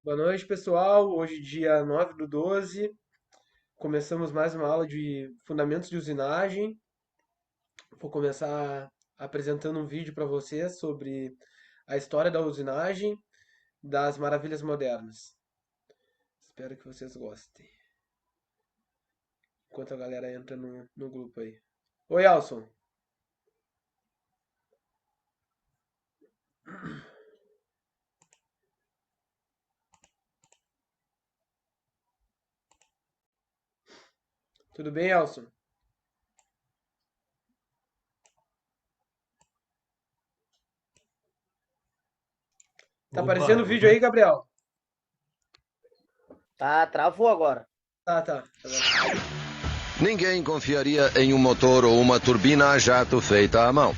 Boa noite, pessoal. Hoje, dia 9/12, começamos mais uma aula de Fundamentos de Usinagem. Vou começar apresentando um vídeo para vocês sobre a história da usinagem das maravilhas modernas. Espero que vocês gostem. Enquanto a galera entra no grupo aí. Oi, Alson. Tudo bem, Alson? Tá Opa, aparecendo o tudo vídeo bem? aí, Gabriel? Tá, travou agora. Tá. Ninguém confiaria em um motor ou uma turbina a jato feita à mão.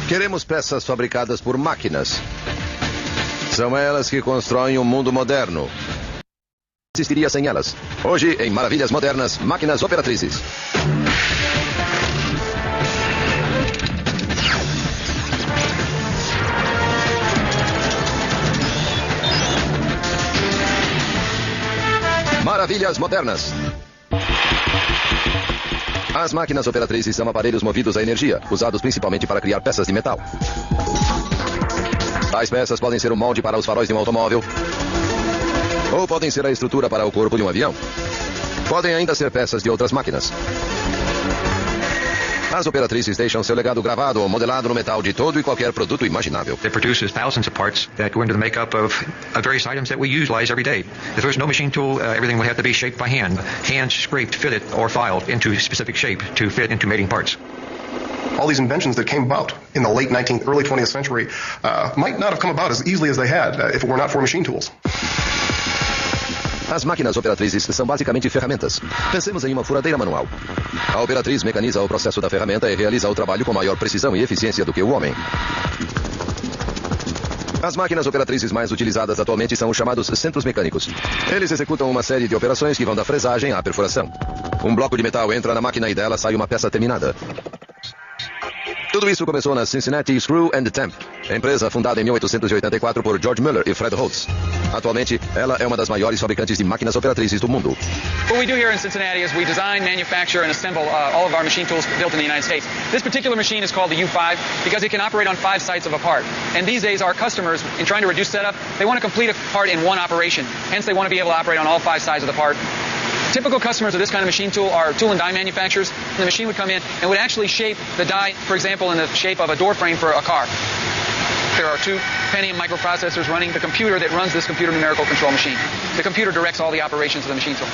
Queremos peças fabricadas por máquinas. São elas que constroem o mundo moderno. Não existiria sem elas. Hoje, em Maravilhas Modernas, máquinas operatrizes. Maravilhas Modernas. As máquinas operatrizes são aparelhos movidos a energia, usados principalmente para criar peças de metal. Tais peças podem ser o molde para os faróis de um automóvel, ou podem ser a estrutura para o corpo de um avião. Podem ainda ser peças de outras máquinas. As operatrizes deixam seu legado gravado ou modelado no metal de todo e qualquer produto imaginável. It produces thousands of parts that go into the makeup of various items that we utilize every day. If there's no machine tool, everything would have to be shaped by hand. Hand scraped, fitted, or filed into a specific shape to fit into mating parts. All these inventions that came about in the late 19th, early 20th century might not have come about as easily as they had if it were not for machine tools. As máquinas operatrizes são basicamente ferramentas. Pensemos em uma furadeira manual. A operatriz mecaniza o processo da ferramenta e realiza o trabalho com maior precisão e eficiência do que o homem. As máquinas operatrizes mais utilizadas atualmente são os chamados centros mecânicos. Eles executam uma série de operações que vão da fresagem à perfuração. Um bloco de metal entra na máquina e dela sai uma peça terminada. Tudo isso começou na Cincinnati Screw and Temp, empresa fundada em 1884 por George Mueller e Fred Holtz. Atualmente, ela é uma das maiores fabricantes de máquinas operatrizes do mundo. What we do here in Cincinnati is we design, manufacture, and assemble all of our machine tools built in the United States. This particular machine is called the U5 because it can operate on 5 sites of a part. And these days, our customers, in trying to reduce setup, they want to complete a part in one operation. Hence, they want to be able to operate on all 5 sides of the part. Typical customers of this kind of machine tool are tool and die manufacturers. And the machine would come in and would actually shape the die, for example, in the shape of a door frame for a car. There are 2 Pentium microprocessors running the computer that runs this computer numerical control machine. The computer directs all the operations of the machine tool.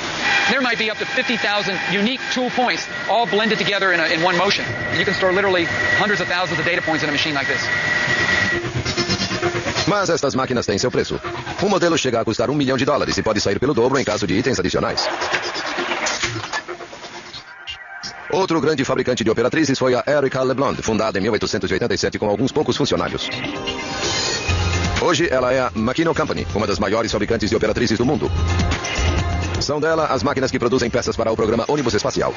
There might be up to 50,000 unique tool points all blended together in one motion. You can store literally hundreds of thousands of data points in a machine like this. Mas estas máquinas têm seu preço. Um modelo chega a custar $1 milhão e pode sair pelo dobro em caso de itens adicionais. Outro grande fabricante de operatrizes foi a Erica LeBlond, fundada em 1887 com alguns poucos funcionários. Hoje ela é a Makino Company, uma das maiores fabricantes de operatrizes do mundo. São dela as máquinas que produzem peças para o programa ônibus espacial.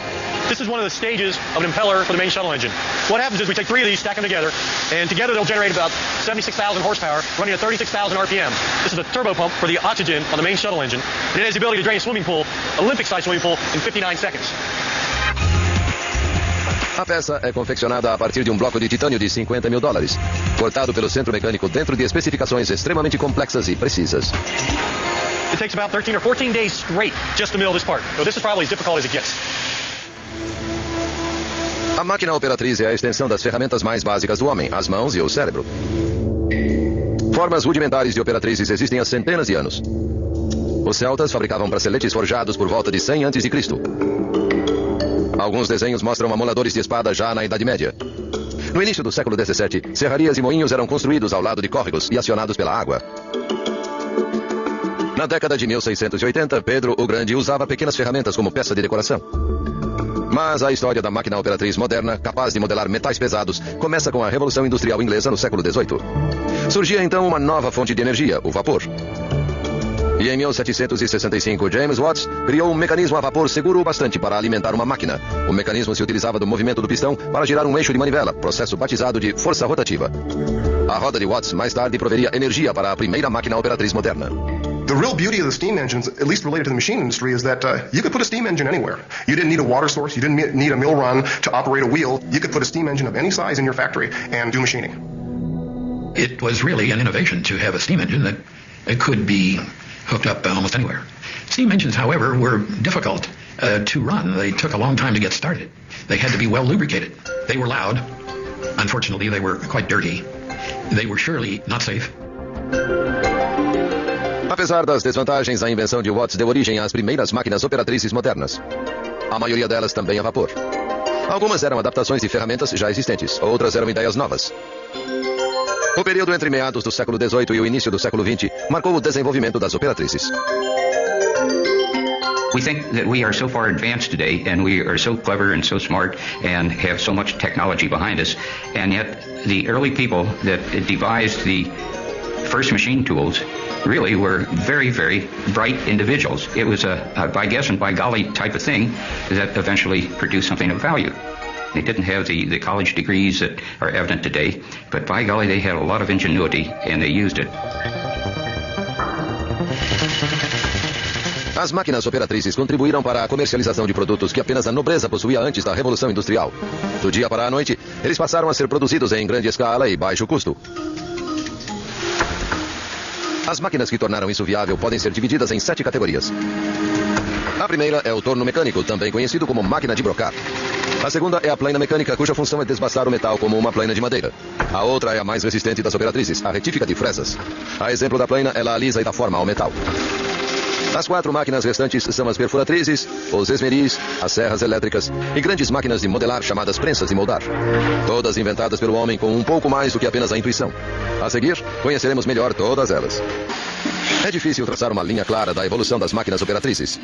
This is one of the stages of an impeller for the main shuttle engine. What happens is we take 3 of these, stack them together, and together they'll generate about 76,000 horsepower, running at 36,000 RPM. This is a turbo pump for the oxygen on the main shuttle engine, and it has the ability to drain a swimming pool, Olympic-sized swimming pool, in 59 seconds. A peça é confeccionada a partir de um bloco de titânio de $50 mil, cortado pelo centro mecânico dentro de especificações extremamente complexas e precisas. It takes about 13 or 14 days straight just to mill this part. So this is probably as difficult as it gets. A máquina operatriz é a extensão das ferramentas mais básicas do homem, as mãos e o cérebro. Formas rudimentares de operatrizes existem há centenas de anos. Os celtas fabricavam braceletes forjados por volta de 100 a.C. Alguns desenhos mostram amoladores de espada já na Idade Média. No início do século XVII, serrarias e moinhos eram construídos ao lado de córregos e acionados pela água. Na década de 1680, Pedro o Grande usava pequenas ferramentas como peça de decoração. Mas a história da máquina operatriz moderna, capaz de modelar metais pesados, começa com a Revolução Industrial Inglesa no século XVIII. Surgia então uma nova fonte de energia, o vapor. E em 1765, James Watts criou um mecanismo a vapor seguro o bastante para alimentar uma máquina. O mecanismo se utilizava do movimento do pistão para girar um eixo de manivela, processo batizado de força rotativa. A roda de Watts mais tarde proveria energia para a primeira máquina operatriz moderna. The real beauty of the steam engines, at least related to the machine industry, is that you could put a steam engine anywhere. You didn't need a water source. You didn't need a mill run to operate a wheel. You could put a steam engine of any size in your factory and do machining. It was really an innovation to have a steam engine that could be hooked up almost anywhere. Steam engines, however, were difficult to run. They took a long time to get started. They had to be well lubricated. They were loud. Unfortunately, they were quite dirty. They were surely not safe. Apesar das desvantagens, a invenção de Watts deu origem às primeiras máquinas operatrizes modernas. A maioria delas também a vapor. Algumas eram adaptações de ferramentas já existentes, outras eram ideias novas. O período entre meados do século XVIII e o início do século XX marcou o desenvolvimento das operatrizes. We think that we are so far advanced today, and we are so clever and so smart and have so much technology behind us, and yet the early people that devised the first machine tools really were very, very bright individuals. It was a by guess and by golly type of thing that eventually produced something of value. They didn't have the college degrees that are evident today, but by golly, they had a lot of ingenuity and they used it. As máquinas operatrizes contribuíram para a comercialização de produtos que apenas a nobreza possuía antes da Revolução Industrial. Do dia para a noite, eles passaram a ser produzidos em grande escala e baixo custo. As máquinas que tornaram isso viável podem ser divididas em 7 categorias. A primeira é o torno mecânico, também conhecido como máquina de brocar. A segunda é a plaina mecânica, cuja função é desbastar o metal como uma plaina de madeira. A outra é a mais resistente das operatrizes, a retífica de fresas. A exemplo da plaina, ela alisa e dá forma ao metal. As 4 máquinas restantes são as perfuratrizes, os esmeris, as serras elétricas e grandes máquinas de modelar chamadas prensas de moldar. Todas inventadas pelo homem com um pouco mais do que apenas a intuição. A seguir, conheceremos melhor todas elas. É difícil traçar uma linha clara da evolução das máquinas operatrizes.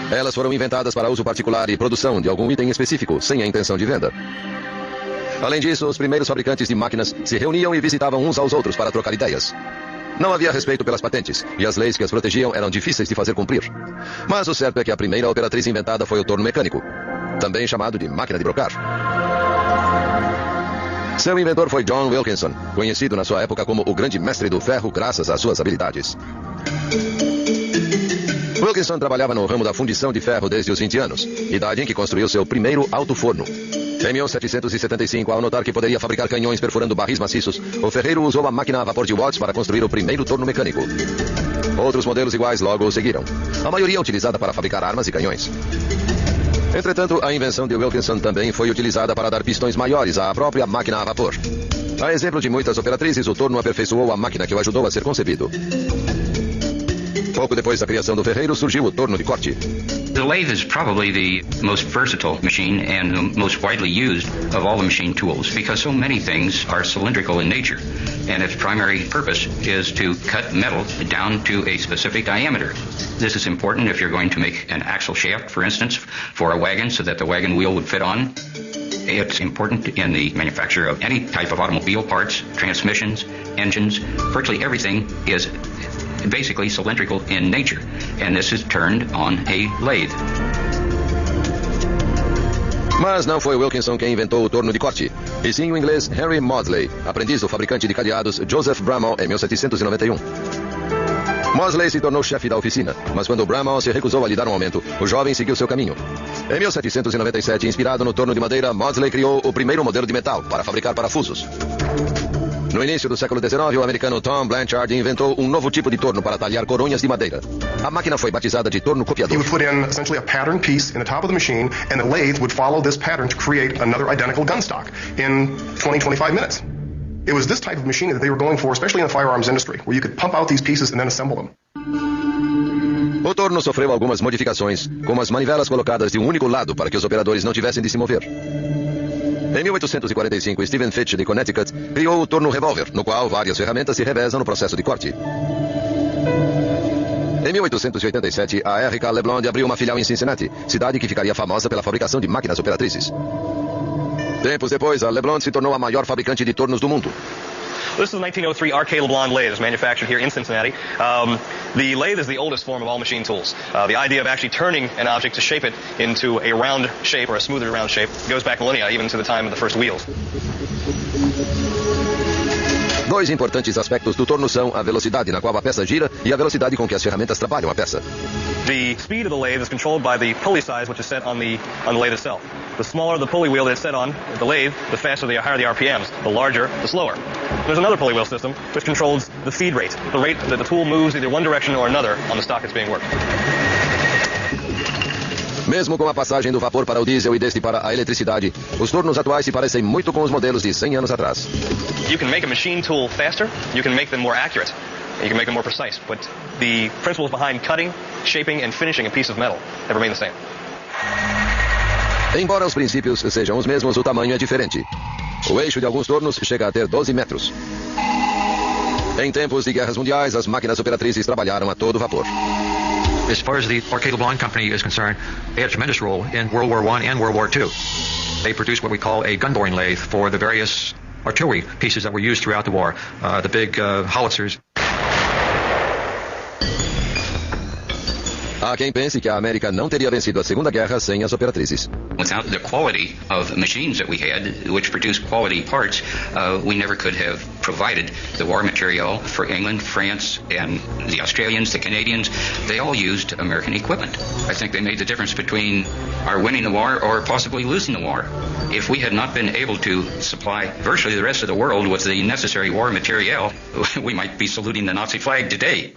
Elas foram inventadas para uso particular e produção de algum item específico, sem a intenção de venda. Além disso, os primeiros fabricantes de máquinas se reuniam e visitavam uns aos outros para trocar ideias. Não havia respeito pelas patentes, e as leis que as protegiam eram difíceis de fazer cumprir. Mas o certo é que a primeira operatriz inventada foi o torno mecânico, também chamado de máquina de brocar. Seu inventor foi John Wilkinson, conhecido na sua época como o grande mestre do ferro graças às suas habilidades. Wilkinson trabalhava no ramo da fundição de ferro desde os 20 anos, idade em que construiu seu primeiro alto-forno. Em 1775, ao notar que poderia fabricar canhões perfurando barris maciços, o ferreiro usou a máquina a vapor de Watts para construir o primeiro torno mecânico. Outros modelos iguais logo o seguiram, a maioria utilizada para fabricar armas e canhões. Entretanto, a invenção de Wilkinson também foi utilizada para dar pistões maiores à própria máquina a vapor. A exemplo de muitas operatrizes, o torno aperfeiçoou a máquina que o ajudou a ser concebido. Pouco depois da criação do ferreiro, surgiu o torno de corte. The lathe is probably the most versatile machine and the most widely used of all the machine tools because so many things are cylindrical in nature and its primary purpose is to cut metal down to a specific diameter. This is important if you're going to make an axle shaft, for instance, for a wagon so that the wagon wheel would fit on. It's important in the manufacture of any type of automobile parts, transmissions, engines. Virtually everything is basically cylindrical in nature, and this is turned on a lathe. Mas não foi Wilkinson quem inventou o torno de corte, e sim o inglês Henry Maudslay, aprendiz do fabricante de cadeados Joseph Bramall em 1791. Maudslay se tornou chefe da oficina, mas quando Bramall se recusou a lhe dar um aumento, o jovem seguiu seu caminho. Em 1797, inspirado no torno de madeira, Maudslay criou o primeiro modelo de metal para fabricar parafusos. No início do século XIX, o americano Tom Blanchard inventou um novo tipo de torno para talhar coronhas de madeira. A máquina foi batizada de torno copiador. He would put in essentially a pattern piece in the top of the machine, and the lathe would follow this pattern to create another identical gun stock in 20-25 minutes. It was this type of machine that they were going for, especially in the firearms industry, where you could pump out these pieces and then assemble them. O torno sofreu algumas modificações, como as manivelas colocadas de um único lado para que os operadores não tivessem de se mover. Em 1845, Stephen Fitch, de Connecticut, criou o torno revólver, no qual várias ferramentas se revezam no processo de corte. Em 1887, a R.K. LeBlond abriu uma filial em Cincinnati, cidade que ficaria famosa pela fabricação de máquinas operatrizes. Tempos depois, a LeBlond se tornou a maior fabricante de tornos do mundo. This is a 1903 R.K. LeBlond lathe. It's manufactured here in Cincinnati. The lathe is the oldest form of all machine tools. The idea of actually turning an object to shape it into a round shape or a smoother round shape goes back millennia, even to the time of the first wheels. Dois importantes aspectos do torno são a velocidade na qual a peça gira e a velocidade com que as ferramentas trabalham a peça. The speed of the lathe is controlled by the pulley size, which is set on the lathe itself. The smaller the pulley wheel that it's set on the lathe, the faster, the higher the RPMs. The larger, the slower. There's another pulley wheel system which controls the feed rate, the rate that the tool moves either one direction or another on the stock that's being worked. Mesmo com a passagem do vapor para o diesel e deste para a eletricidade, os tornos atuais se parecem muito com os modelos de 100 anos atrás. You can make a machine tool faster, you can make them more accurate, you can make them more precise, but the principles behind cutting, shaping, and finishing a piece of metal have remained the same. Embora os princípios sejam os mesmos, o tamanho é diferente. O eixo de alguns tornos chega a ter 12 metros. Em tempos de guerras mundiais, as máquinas operatrizes trabalharam a todo vapor. As far as the Arcadal Blonde Company is concerned, they had a tremendous role in World War I and World War II. They produced what we call a gun boring lathe for the various artillery pieces that were used throughout the war, the big howitzers. Há quem pense que a América não teria vencido a Segunda Guerra sem as operatrizes. Without the quality of machines that we had, which produced quality parts, we never could have provided the war material for England, France, and the Australians, the Canadians. They all used American equipment. I think they made the difference between our winning the war or possibly losing the war. If we had not been able to supply virtually the rest of the world with the necessary war material, we might be saluting the Nazi flag today.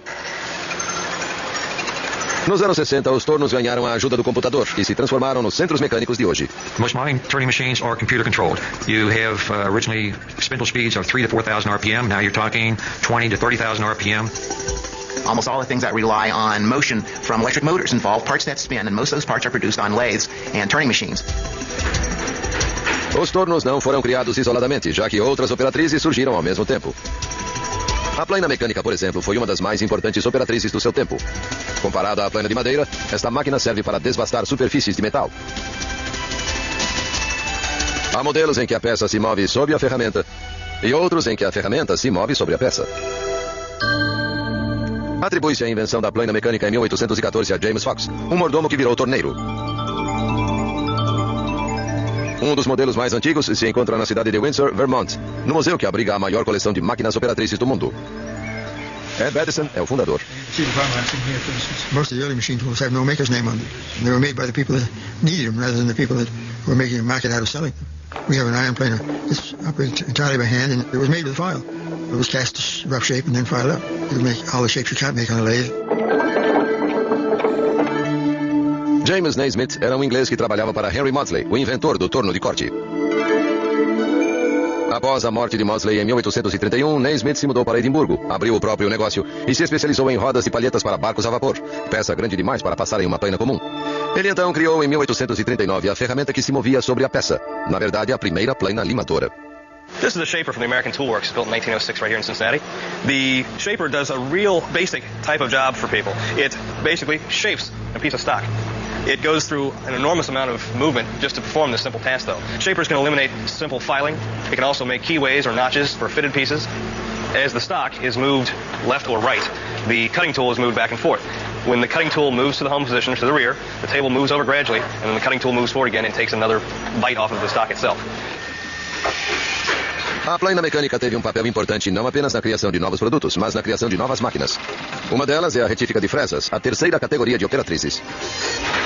Nos anos 60, os tornos ganharam a ajuda do computador e se transformaram nos centros mecânicos de hoje. Most modern turning machines are computer controlled. You have originally spindle speeds of 3,000 to 4,000 RPM. Now you're talking 20,000 to 30,000 RPM. Almost all the things that rely on motion from electric motors involve parts that spin, and most of those parts are produced on lathes and turning machines. Os tornos não foram criados isoladamente, já que outras operatrizes surgiram ao mesmo tempo. A plaina mecânica, por exemplo, foi uma das mais importantes operatrizes do seu tempo. Comparada à plaina de madeira, esta máquina serve para desbastar superfícies de metal. Há modelos em que a peça se move sob a ferramenta e outros em que a ferramenta se move sobre a peça. Atribui-se a invenção da plaina mecânica em 1814 a James Fox, um mordomo que virou torneiro. Um dos modelos mais antigos se encontra na cidade de Windsor, Vermont, no museu que abriga a maior coleção de máquinas operatrizes do mundo. Ed Edison é o fundador. Most of the early machine tools have no maker's name on them. They were made by the people that needed them rather than the people that were making a market out of selling them. We have an iron planer. It's operated entirely by hand, and it was made with a file. It was cast to rough shape and then filed up. You can make all the shapes you can't make on a lathe. James Naismith era um inglês que trabalhava para Henry Maudslay, o inventor do torno de corte. Após a morte de Maudslay em 1831, Naismith se mudou para Edimburgo, abriu o próprio negócio e se especializou em rodas e palhetas para barcos a vapor, peça grande demais para passar em uma plaina comum. Ele então criou em 1839 a ferramenta que se movia sobre a peça, na verdade a primeira plaina limadora. This is a shaper from the American Tool Works, built in 1906 right here in Cincinnati. The shaper does a real basic type of job for people. It basically shapes a piece of stock. It goes through an enormous amount of movement just to perform this simple task, though. Shapers can eliminate simple filing. It can also make keyways or notches for fitted pieces. As the stock is moved left or right, the cutting tool is moved back and forth. When the cutting tool moves to the home position, to the rear, the table moves over gradually, and then the cutting tool moves forward again and takes another bite off of the stock itself. A plaina mecânica teve um papel importante não apenas na criação de novos produtos, mas na criação de novas máquinas. Uma delas é a retífica de fresas, a terceira categoria de operatrizes.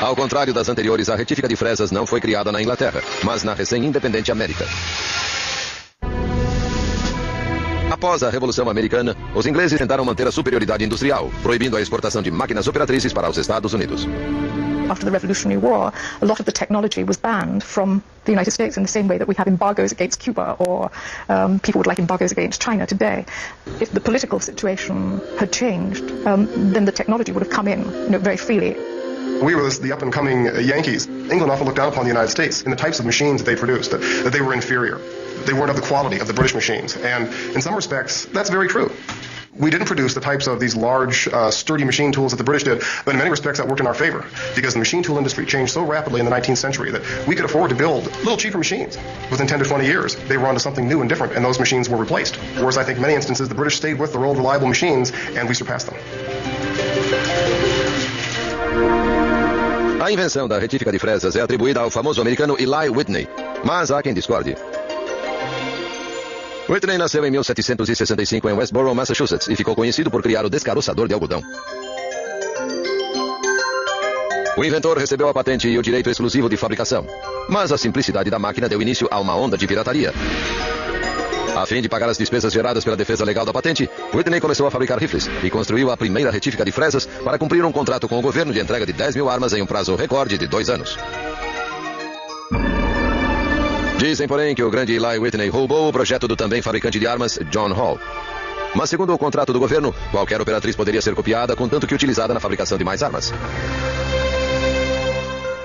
Ao contrário das anteriores, a retífica de fresas não foi criada na Inglaterra, mas na recém-independente América. Após a Revolução Americana, os ingleses tentaram manter a superioridade industrial, proibindo a exportação de máquinas operatrizes para os Estados Unidos. After the Revolutionary War, a lot of the technology was banned from the United States in the same way that we have embargoes against Cuba or people would like embargoes against China today. If the political situation had changed, then the technology would have come in, very freely. We were the up-and-coming Yankees. England often looked down upon the United States in the types of machines that they produced, that they were inferior. They weren't of the quality of the British machines. And in some respects, that's very true. We didn't produce the types of these large, sturdy machine tools that the British did, but in many respects that worked in our favor, because the machine tool industry changed so rapidly in the 19th century that we could afford to build little cheaper machines. Within 10 to 20 years, they were onto something new and different, and those machines were replaced. Whereas I think in many instances, the British stayed with their old reliable machines, and we surpassed them. A invenção da retífica de fresas é atribuída ao famoso americano Eli Whitney, mas há quem discorde. Whitney nasceu em 1765 em Westborough, Massachusetts, e ficou conhecido por criar o descaroçador de algodão. O inventor recebeu a patente e o direito exclusivo de fabricação, mas a simplicidade da máquina deu início a uma onda de pirataria. A fim de pagar as despesas geradas pela defesa legal da patente, Whitney começou a fabricar rifles e construiu a primeira retífica de fresas para cumprir um contrato com o governo de entrega de 10 mil armas em um prazo recorde de 2 anos. Dizem, porém, que o grande Eli Whitney roubou o projeto do também fabricante de armas, John Hall. Mas, segundo o contrato do governo, qualquer operatriz poderia ser copiada, contanto que utilizada na fabricação de mais armas.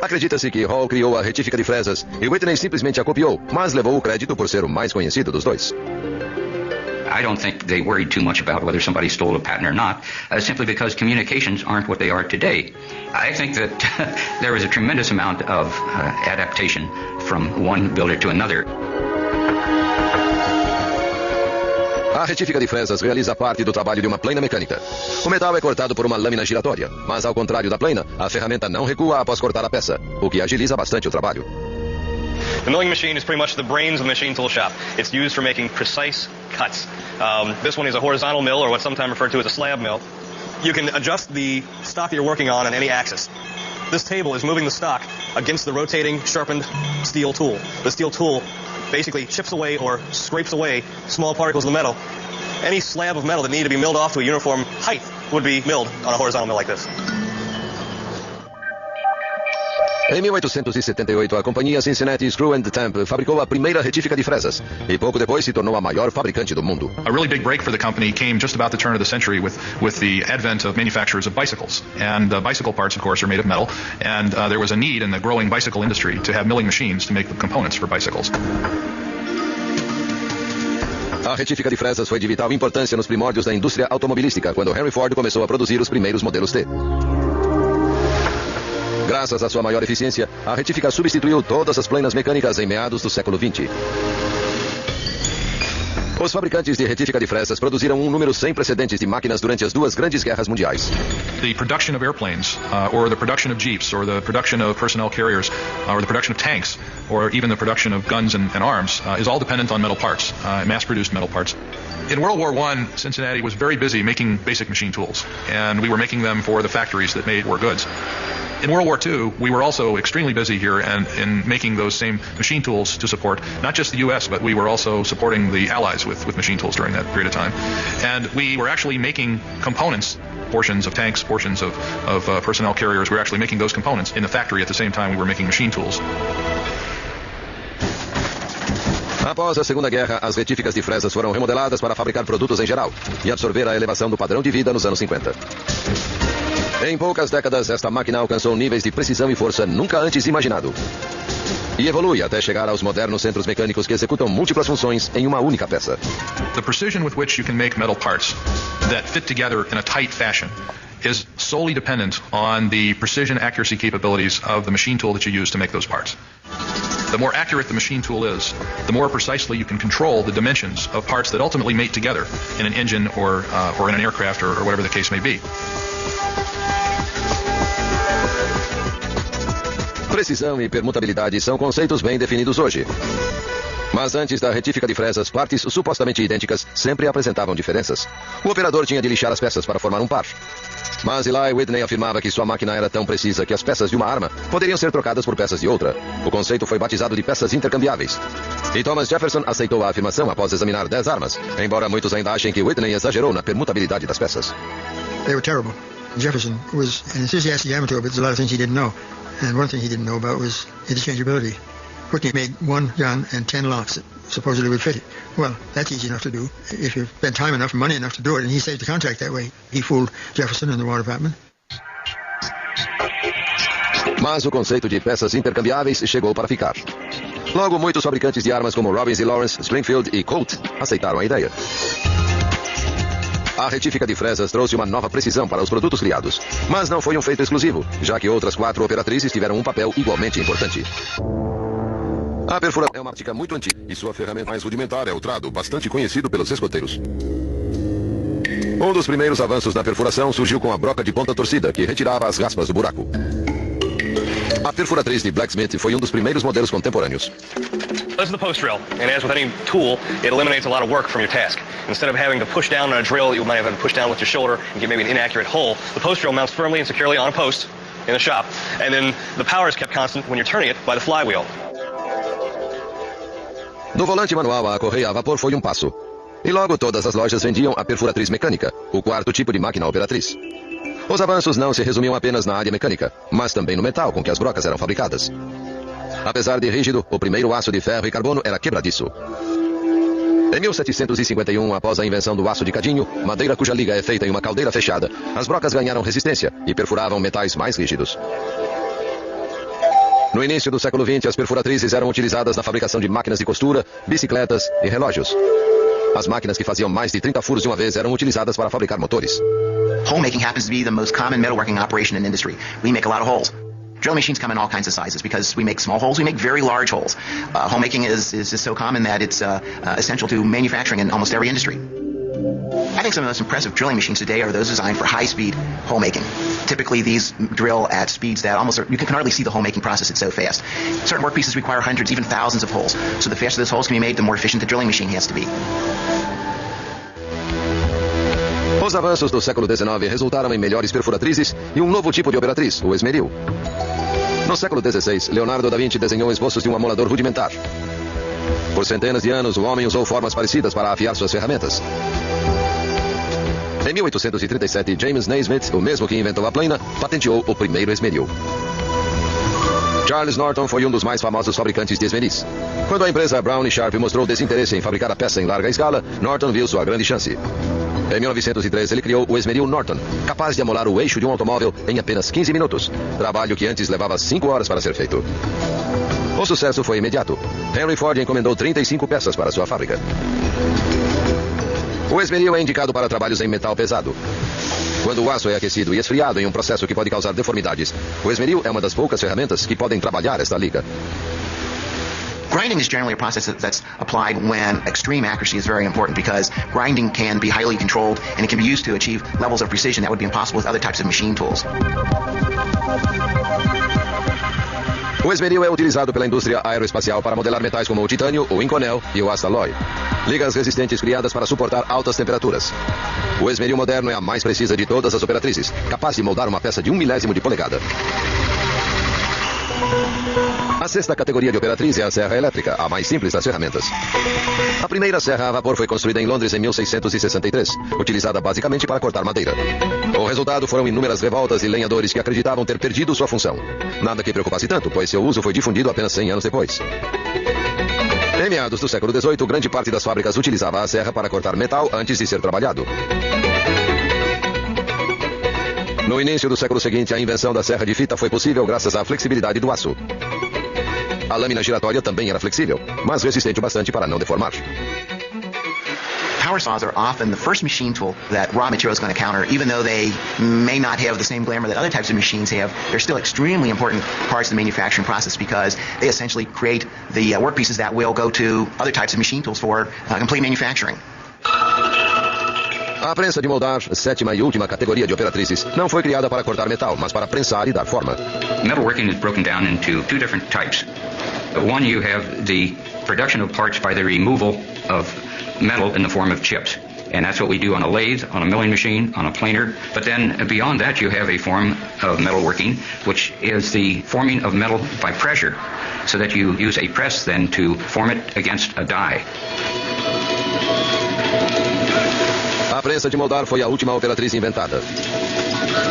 Acredita-se que Hall criou a retífica de fresas e Whitney simplesmente a copiou, mas levou o crédito por ser o mais conhecido dos dois. I don't think they worried too much about whether somebody stole a patent or not, simply because communications aren't what they are today. I think that there was a tremendous amount of adaptation from one builder to another. A retífica de fresas realiza parte do trabalho de uma plena mecânica. O metal é cortado por uma lâmina giratória, mas ao contrário da plena, a ferramenta não recua após cortar a peça, o que agiliza bastante o trabalho. The milling machine is pretty much the brains of the machine tool shop. It's used for making precise cuts. This one is a horizontal mill, or what's sometimes referred to as a slab mill. You can adjust the stock that you're working on any axis. This table is moving the stock against the rotating, sharpened steel tool. The steel tool basically chips away or scrapes away small particles of the metal. Any slab of metal that needed to be milled off to a uniform height would be milled on a horizontal mill like this. Em 1878, a companhia Cincinnati Screw and Tamp fabricou a primeira retífica de fresas e pouco depois se tornou a maior fabricante do mundo. A really big break for the company came just about the turn of the century with the advent of manufacturers of bicycles. And bicycle parts, of course, are made of metal. And there was a need in the growing bicycle industry to have milling machines to make the components for bicycles. A retífica de fresas foi de vital importância nos primórdios da indústria automobilística, quando Henry Ford começou a produzir os primeiros modelos T. Graças à sua maior eficiência, a retífica substituiu todas as planas mecânicas em meados do século XX. Os fabricantes de retífica de fresas produziram um número sem precedentes de máquinas durante as duas grandes guerras mundiais. The production of airplanes, or the production of jeeps, or the production of personnel carriers, or the production of tanks, or even the production of guns and arms, is all dependent on metal parts, mass-produced metal parts. In World War I, Cincinnati was very busy making basic machine tools, and we were making them for the factories that made war goods. In World War II, we were also extremely busy here and in making those same machine tools to support not just the U.S., but we were also supporting the Allies with machine tools during that period of time. And we were actually making components, portions of tanks, portions of personnel carriers. We were actually making those components in the factory at the same time we were making machine tools. Após a Segunda Guerra, as retíficas de fresas foram remodeladas para fabricar produtos em geral e absorver a elevação do padrão de vida nos anos 50. Em poucas décadas, esta máquina alcançou níveis de precisão e força nunca antes imaginado. E evolui até chegar aos modernos centros mecânicos que executam múltiplas funções em uma única peça. The precision with which you can make metal parts that fit together in a tight fashion is solely dependent on the precision accuracy capabilities of the machine tool that you use to make those parts. The more accurate the machine tool is, the more precisely you can control the dimensions of parts that ultimately mate together in an engine or in an aircraft or whatever the case may be. Precisão e permutabilidade são conceitos bem definidos hoje. Mas antes da retífica de fresas, partes supostamente idênticas sempre apresentavam diferenças. O operador tinha de lixar as peças para formar um par. Mas Eli Whitney afirmava que sua máquina era tão precisa que as peças de uma arma poderiam ser trocadas por peças de outra. O conceito foi batizado de peças intercambiáveis. E Thomas Jefferson aceitou a afirmação após examinar 10 armas, embora muitos ainda achem que Whitney exagerou na permutabilidade das peças. They were terrible. Jefferson was an enthusiastic amateur, but there's a lot of things he didn't know. And one thing he didn't know about was interchangeability. Whitney made one gun and 10 locks that supposedly would fit it. Well, that's easy enough to do if you spend time enough and money enough to do it, and he saved the contract that way. He fooled Jefferson and the War Department. Mas o conceito de peças intercambiáveis chegou para ficar. Logo, muitos fabricantes de armas como Robbins e Lawrence, Springfield e Colt aceitaram a ideia. A retífica de fresas trouxe uma nova precisão para os produtos criados. Mas não foi um feito exclusivo, já que outras 4 operatrizes tiveram um papel igualmente importante. A perfuração é uma prática muito antiga e sua ferramenta mais rudimentar é o trado, bastante conhecido pelos escoteiros. Um dos primeiros avanços na perfuração surgiu com a broca de ponta torcida, que retirava as raspas do buraco. A perfuratriz de Blacksmith foi um dos primeiros modelos contemporâneos. This is the post drill, and as with any tool, it eliminates a lot of work from your task. Instead of having to push down on a drill that you might have to push down with your shoulder and get maybe an inaccurate hole, the post drill mounts firmly and securely on a post in the shop, and then the power is kept constant when you're turning it by the flywheel. Do volante manual à correia a vapor foi um passo. E logo todas as lojas vendiam a perfuratriz mecânica, o quarto tipo de máquina operatriz. Os avanços não se resumiam apenas na área mecânica, mas também no metal com que as brocas eram fabricadas. Apesar de rígido, o primeiro aço de ferro e carbono era quebradiço. Em 1751, após a invenção do aço de cadinho, madeira cuja liga é feita em uma caldeira fechada, as brocas ganharam resistência e perfuravam metais mais rígidos. No início do século XX, as perfuratrizes eram utilizadas na fabricação de máquinas de costura, bicicletas e relógios. As máquinas que faziam mais de 30 furos de uma vez eram utilizadas para fabricar motores. Hole making happens to be the most common metalworking operation in industry. We make a lot of holes. Drill machines come in all kinds of sizes because we make small holes, we make very large holes. Hole making is just so common that it's essential to manufacturing in almost every industry. I think some of the most impressive drilling machines today are those designed for high-speed hole making. Typically, these drill at speeds that you can hardly see the hole making process. It's so fast. Certain workpieces require hundreds, even thousands of holes. So the faster those holes can be made, the more efficient the drilling machine has to be. Os avanços do século XIX resultaram em melhores perfuratrizes e um novo tipo de operatriz, o esmeril. No século XVI, Leonardo da Vinci desenhou esboços de um amolador rudimentar. Por centenas de anos, o homem usou formas parecidas para afiar suas ferramentas. Em 1837, James Naismith, o mesmo que inventou a plena, patenteou o primeiro esmeril. Charles Norton foi um dos mais famosos fabricantes de esmeris. Quando a empresa Brown & Sharpe mostrou desinteresse em fabricar a peça em larga escala, Norton viu sua grande chance. Em 1903, ele criou o esmeril Norton, capaz de amolar o eixo de um automóvel em apenas 15 minutos, trabalho que antes levava 5 horas para ser feito. O sucesso foi imediato. Henry Ford encomendou 35 peças para sua fábrica. O esmeril é indicado para trabalhos em metal pesado. Quando o aço é aquecido e esfriado em um processo que pode causar deformidades, o esmeril é uma das poucas ferramentas que podem trabalhar esta liga. Grinding is generally a process that's applied when extreme accuracy is very important because grinding can be highly controlled and it can be used to achieve levels of precision that would be impossible with other types of machine tools. O esmeril é utilizado pela indústria aeroespacial para modelar metais como o titânio, o inconel e o astalloy. Ligas resistentes criadas para suportar altas temperaturas. O esmeril moderno é a mais precisa de todas as operatrizes, capaz de moldar uma peça de 1/1000 de polegada. A sexta categoria de operatriz é a serra elétrica, a mais simples das ferramentas. A primeira serra a vapor foi construída em Londres em 1663, utilizada basicamente para cortar madeira. O resultado foram inúmeras revoltas de lenhadores que acreditavam ter perdido sua função. Nada que preocupasse tanto, pois seu uso foi difundido apenas 100 anos depois. Em meados do século XVIII, grande parte das fábricas utilizava a serra para cortar metal antes de ser trabalhado. No início do século seguinte, a invenção da serra de fita foi possível graças à flexibilidade do aço. A lâmina giratória também era flexível, mas resistente o bastante para não deformar. Power saws are often the first machine tool that raw material is going to counter, even though they may not have the same glamour that other types of machines have. They're still extremely important parts of the manufacturing process because they essentially create the workpieces that will go to other types of machine tools for complete manufacturing. A prensa de moldar, sétima e última categoria de operatrizes, não foi criada para cortar metal, mas para prensar e dar forma. Metalworking is broken down into two different types. One, you have the production of parts by the removal of metal in the form of chips. And that's what we do on a lathe, on a milling machine, on a planer. But then beyond that, you have a form of metalworking, which is the forming of metal by pressure, so that you use a press then to form it against a die. A prensa de moldar foi a última operatriz inventada.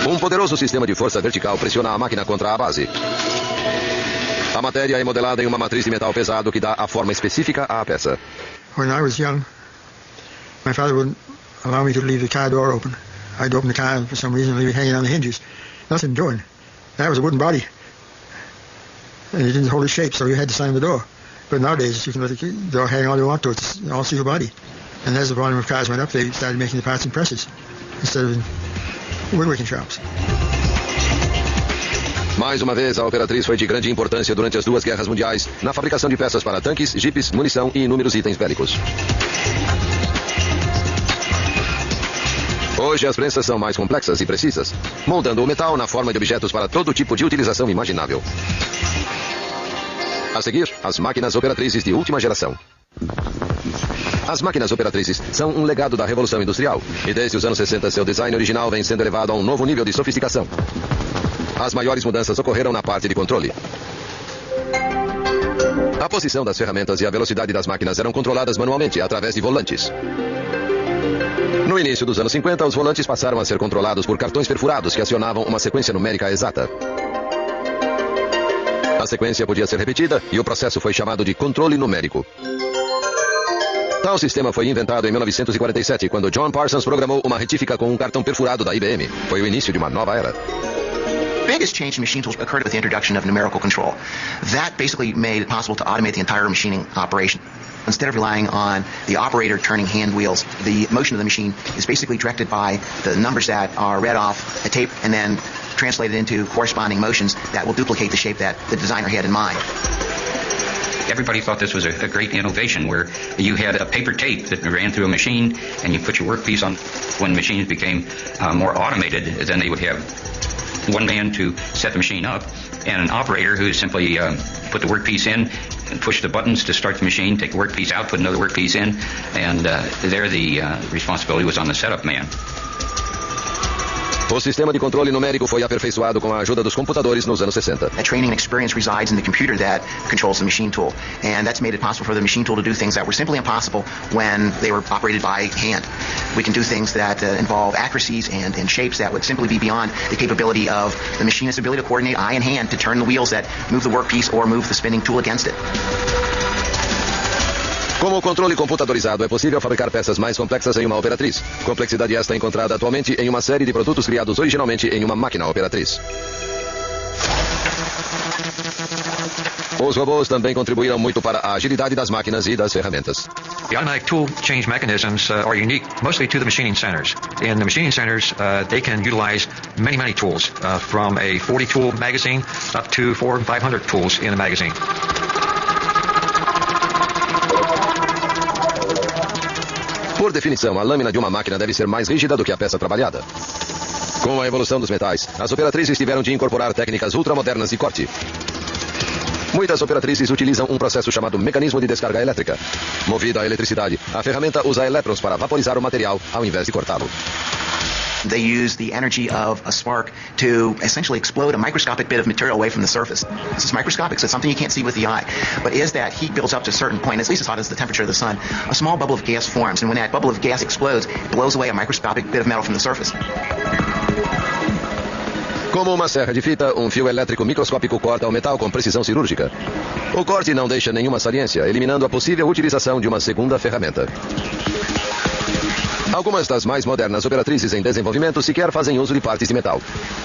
Um poderoso sistema de força vertical pressiona a máquina contra a base. A matéria é modelada em uma matriz de metal pesado que dá a forma específica à peça. When I was young, my father wouldn't allow me to leave the car door open. I'd open the car for some reason and leave it hanging on the hinges. Nothing doing. That was a wooden body. And it didn't hold its shape, so you had to slam the door. But nowadays, you can let the door hang all you want to. It's all steel body. And as the volume of cars went up, they started making the parts in presses instead of in woodworking shops. Mais uma vez, a operatriz foi de grande importância durante as duas guerras mundiais, na fabricação de peças para tanques, jipes, munição e inúmeros itens bélicos. Hoje as prensas são mais complexas e precisas, moldando o metal na forma de objetos para todo tipo de utilização imaginável. A seguir, as máquinas operatrizes de última geração. As máquinas operatrizes são um legado da Revolução Industrial, e desde os anos 60 seu design original vem sendo elevado a um novo nível de sofisticação. As maiores mudanças ocorreram na parte de controle. A posição das ferramentas e a velocidade das máquinas eram controladas manualmente através de volantes. No início dos anos 50, os volantes passaram a ser controlados por cartões perfurados que acionavam uma sequência numérica exata. A sequência podia ser repetida e o processo foi chamado de controle numérico. Tal sistema foi inventado em 1947, quando John Parsons programou uma retífica com um cartão perfurado da IBM. Foi o início de uma nova era. The biggest change in machine tools occurred with the introduction of numerical control. That basically made it possible to automate the entire machining operation. Instead of relying on the operator turning hand wheels, the motion of the machine is basically directed by the numbers that are read off a tape and then translated into corresponding motions that will duplicate the shape that the designer had in mind. Everybody thought this was a great innovation where you had a paper tape that ran through a machine and you put your workpiece on. When machines became more automated, then they would have one man to set the machine up and an operator who simply put the workpiece in and push the buttons to start the machine, take the workpiece out, put another workpiece in, and there the responsibility was on the setup man. O sistema de controle numérico foi aperfeiçoado com a ajuda dos computadores nos anos 60. That training and experience resides in the computer that controls the machine tool. And that's made it possible for the machine tool to do things that were simply impossible when they were operated by hand. We can do things that involve accuracies and shapes that would simply be beyond the capability of the machinist's ability to coordinate eye and hand to turn the wheels that move the workpiece or move the spinning tool against it. Como o controle computadorizado, é possível fabricar peças mais complexas em uma operatriz. Complexidade esta encontrada atualmente em uma série de produtos criados originalmente em uma máquina operatriz. Os robôs também contribuíram muito para a agilidade das máquinas e das ferramentas. The automatic tool change mechanisms are unique mostly to the machining centers. In the machining centers, they can utilize many tools, from a 40-tool magazine up to 400 and 500 tools in a magazine. Por definição, a lâmina de uma máquina deve ser mais rígida do que a peça trabalhada. Com a evolução dos metais, as operatrizes tiveram de incorporar técnicas ultramodernas de corte. Muitas operatrizes utilizam um processo chamado mecanismo de descarga elétrica. Movida a eletricidade, a ferramenta usa elétrons para vaporizar o material ao invés de cortá-lo. They use the energy of a spark to essentially explode a microscopic bit of material away from the surface. This is microscopic, so it's something you can't see with the eye. But as that heat builds up to a certain point, at least as hot as the temperature of the sun, a small bubble of gas forms. And when that bubble of gas explodes, it blows away a microscopic bit of metal from the surface. Como uma serra de fita, um fio elétrico microscópico corta o metal com precisão cirúrgica. O corte não deixa nenhuma saliência, eliminando a possível utilização de uma segunda ferramenta. Algumas das mais modernas operatrizes em desenvolvimento sequer fazem uso de partes de metal.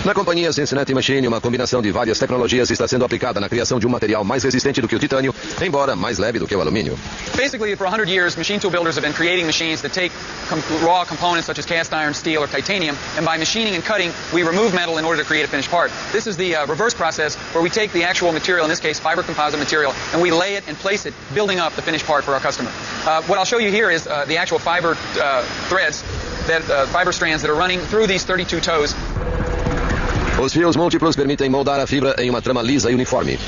Na companhia Cincinnati Machine, uma combinação de várias tecnologias está sendo aplicada na criação de um material mais resistente do que o titânio, embora mais leve do que o alumínio. Basically, for 100 years, machine tool builders have been creating machines that take raw components such as cast iron, steel, or titanium, and by machining and cutting, we remove metal in order to create a finished part. This is the reverse process where we take the actual material, in this case fiber composite material, and we lay it and place it, building up the finished part for our customer. What I'll show you here is the actual fiber threads, fiber strands that are running through these 32 toes. Os fios múltiplos permitem moldar a fibra em uma trama lisa e uniforme.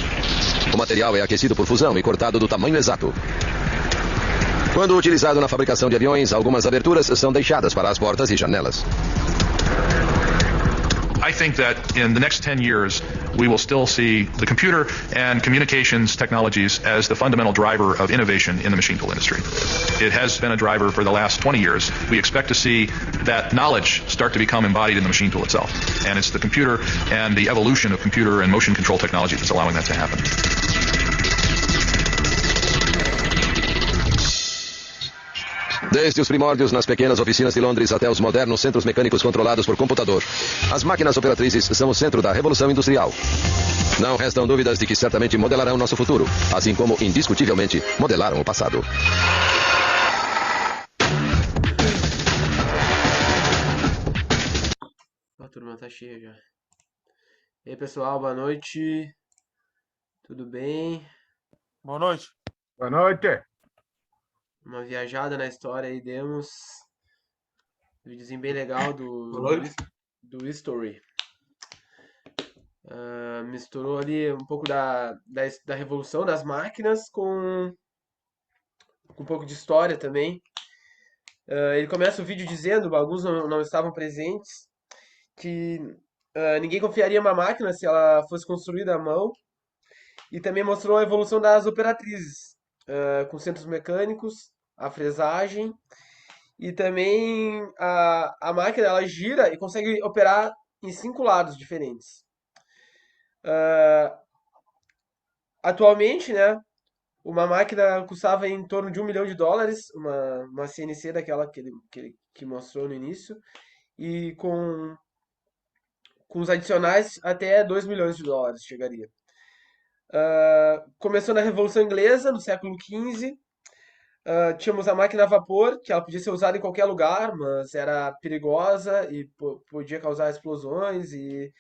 O material é aquecido por fusão e cortado do tamanho exato. Quando utilizado na fabricação de aviões, algumas aberturas são deixadas para as portas e janelas. I think that in the next 10 years, we will still see the computer and communications technologies as the fundamental driver of innovation in the machine tool industry. It has been a driver for the last 20 years. We expect to see that knowledge start to become embodied in the machine tool itself. And it's the computer and the evolution of computer and motion control technology that's allowing that to happen. Desde os primórdios nas pequenas oficinas de Londres até os modernos centros mecânicos controlados por computador, as máquinas operatrizes são o centro da revolução industrial. Não restam dúvidas de que certamente modelarão nosso futuro, assim como, indiscutivelmente, modelaram o passado. A turma tá cheia já. E aí, pessoal, boa noite. Tudo bem? Boa noite. Boa noite. Uma viajada na história aí demos. Um videozinho bem legal do History. Misturou ali um pouco da revolução das máquinas com um pouco de história também. Ele começa o vídeo dizendo, alguns não estavam presentes, que ninguém confiaria em uma máquina se ela fosse construída à mão. E também mostrou a evolução das operatrizes, com centros mecânicos, a fresagem e também a máquina ela gira e consegue operar em 5 lados diferentes. Atualmente, né, uma máquina custava em torno de US$ 1 milhão, uma CNC daquela que mostrou no início, e com os adicionais até US$ 2 milhões chegaria. Começou na Revolução Inglesa, no século XV. Tínhamos a máquina a vapor, que ela podia ser usada em qualquer lugar, mas era perigosa e podia causar explosões e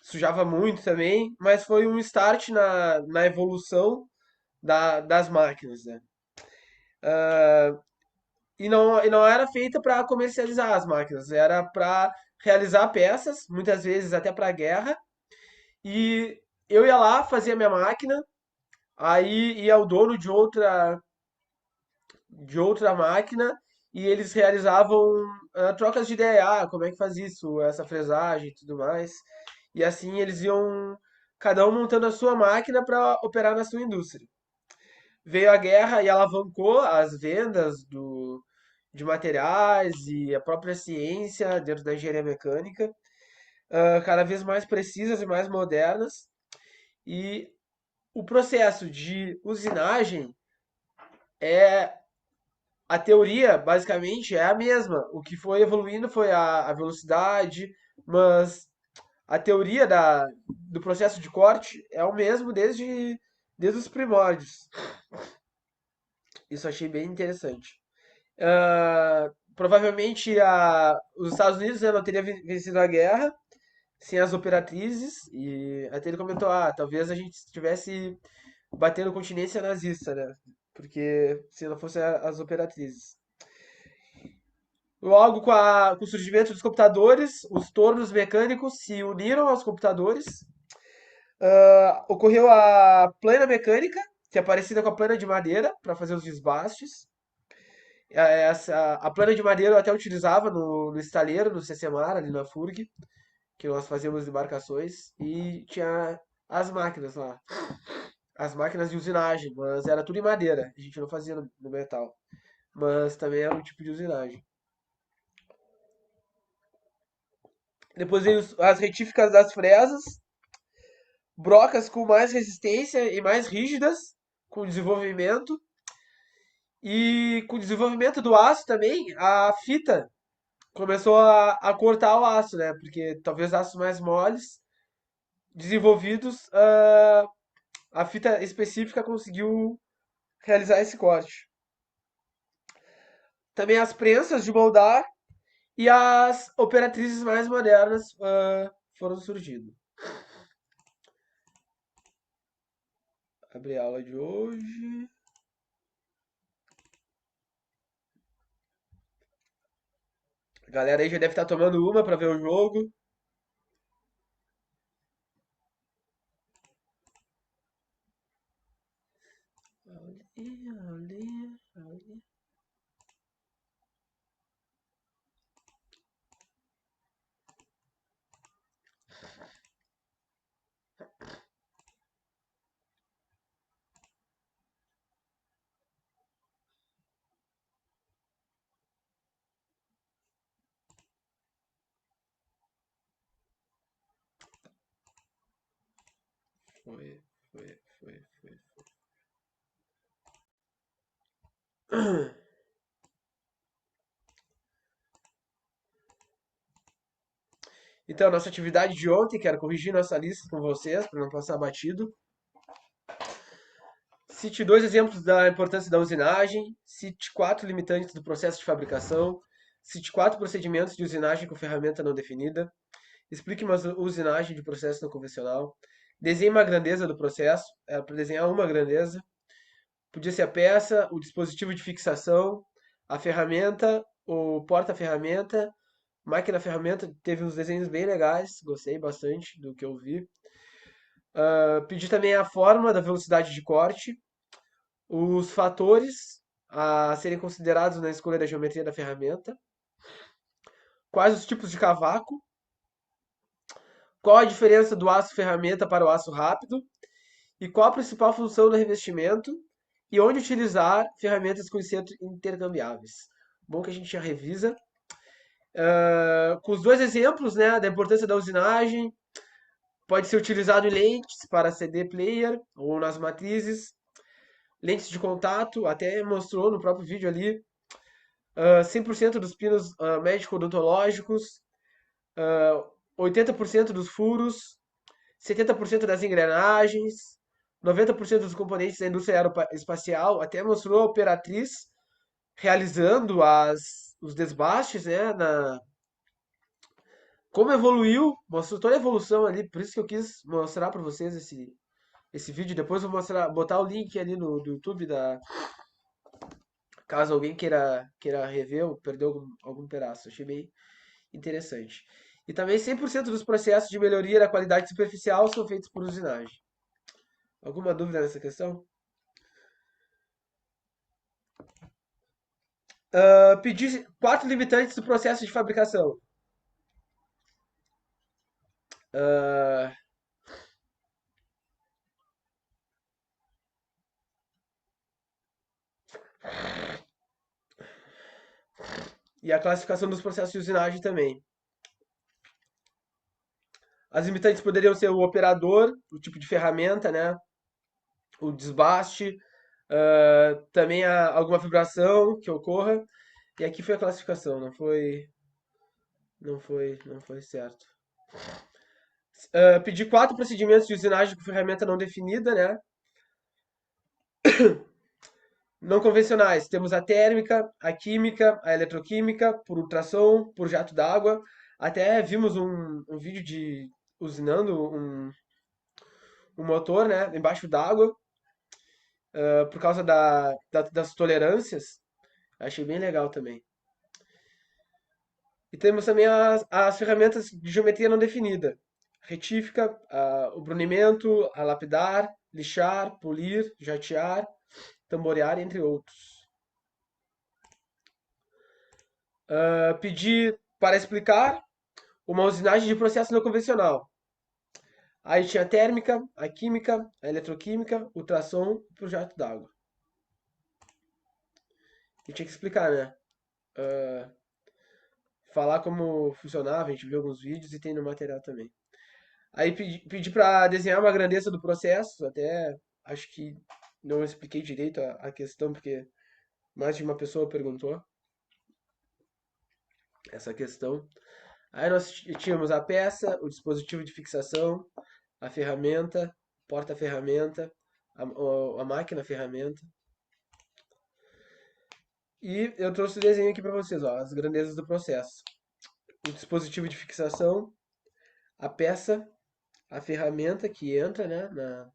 sujava muito também, mas foi um start na evolução das máquinas, né? E não era feita para comercializar as máquinas, era para realizar peças, muitas vezes até para guerra. E eu ia lá, fazia minha máquina, aí ia o dono de outra máquina e eles realizavam trocas de ideia, como é que faz isso, essa fresagem e tudo mais. E assim eles iam cada um montando a sua máquina para operar na sua indústria. Veio a guerra e alavancou as vendas de materiais e a própria ciência dentro da engenharia mecânica, cada vez mais precisas e mais modernas. E o processo de usinagem é a teoria, basicamente, é a mesma. O que foi evoluindo foi a velocidade, mas a teoria do processo de corte é o mesmo desde os primórdios. Isso eu achei bem interessante. Provavelmente os Estados Unidos, né, não teria vencido a guerra sem as operatrizes, e até ele comentou, talvez a gente estivesse batendo continência nazista, né? Porque se não fosse as operatrizes. Logo, com o surgimento dos computadores, os tornos mecânicos se uniram aos computadores. Ocorreu a plana mecânica, que é parecida com a plana de madeira, para fazer os desbastes. A plana de madeira eu até utilizava no estaleiro, no CCMAR, ali na FURG, que nós fazíamos embarcações, e tinha as máquinas lá. As máquinas de usinagem, mas era tudo em madeira, a gente não fazia no metal. Mas também era um tipo de usinagem. Depois veio as retíficas das fresas, brocas com mais resistência e mais rígidas, com desenvolvimento. E com o desenvolvimento do aço também, a fita começou a cortar o aço, né? Porque talvez aços mais moles, desenvolvidos, a fita específica conseguiu realizar esse corte. Também as prensas de moldar e as operatrizes mais modernas foram surgindo. Abrir a aula de hoje. A galera aí já deve estar tomando uma para ver o jogo. Ali. Foi. Então, nossa atividade de ontem, que era corrigir nossa lista com vocês, para não passar batido. Cite 2 exemplos da importância da usinagem. Cite 4 limitantes do processo de fabricação. Cite 4 procedimentos de usinagem com ferramenta não definida. Explique uma usinagem de processo não convencional. Desenhe uma grandeza do processo. Era para desenhar uma grandeza. Podia ser a peça, o dispositivo de fixação, a ferramenta, o porta-ferramenta, Máquina ferramenta teve uns desenhos bem legais, gostei bastante do que eu vi. Pedi também a forma da velocidade de corte, os fatores a serem considerados na escolha da geometria da ferramenta, quais os tipos de cavaco, qual a diferença do aço ferramenta para o aço rápido e qual a principal função do revestimento e onde utilizar ferramentas com insertos intercambiáveis. Bom que a gente já revisa. Com os dois exemplos, né, da importância da usinagem, pode ser utilizado em lentes para CD player ou nas matrizes, lentes de contato, até mostrou no próprio vídeo ali, 100% dos pinos médico-odontológicos, 80% dos furos, 70% das engrenagens, 90% dos componentes da indústria aeroespacial, até mostrou a operatriz realizando os desbastes, né, como evoluiu, mostrou toda a evolução ali, por isso que eu quis mostrar para vocês esse vídeo. Depois eu vou botar o link ali no YouTube, caso alguém queira rever ou perdeu algum pedaço. Achei bem interessante. E também 100% dos processos de melhoria da qualidade superficial são feitos por usinagem. Alguma dúvida nessa questão? Pedir 4 limitantes do processo de fabricação. E a classificação dos processos de usinagem também. As limitantes poderiam ser o operador, o tipo de ferramenta, né? O desbaste, também alguma vibração que ocorra. E aqui foi a classificação, não foi certo. Pedir 4 procedimentos de usinagem com ferramenta não definida, né? Não convencionais, temos a térmica, a química, a eletroquímica, por ultrassom, por jato d'água. Até vimos um vídeo de usinando um motor, né, embaixo d'água, por causa das tolerâncias. Achei bem legal também. E temos também as ferramentas de geometria não definida. Retífica, o brunimento, a lapidar, lixar, polir, jatear, tamborear, entre outros. Pedir para explicar uma usinagem de processo não convencional. Aí tinha a térmica, a química, a eletroquímica, ultrassom e o jato d'água. E tinha que explicar, né? Falar como funcionava, a gente viu alguns vídeos e tem no material também. Aí pedi para desenhar uma grandeza do processo, até acho que não expliquei direito a questão, porque mais de uma pessoa perguntou essa questão. Aí nós tínhamos a peça, o dispositivo de fixação, a ferramenta, porta-ferramenta, a máquina-ferramenta. E eu trouxe o desenho aqui para vocês, ó, as grandezas do processo. O dispositivo de fixação, a peça, a ferramenta que entra, né,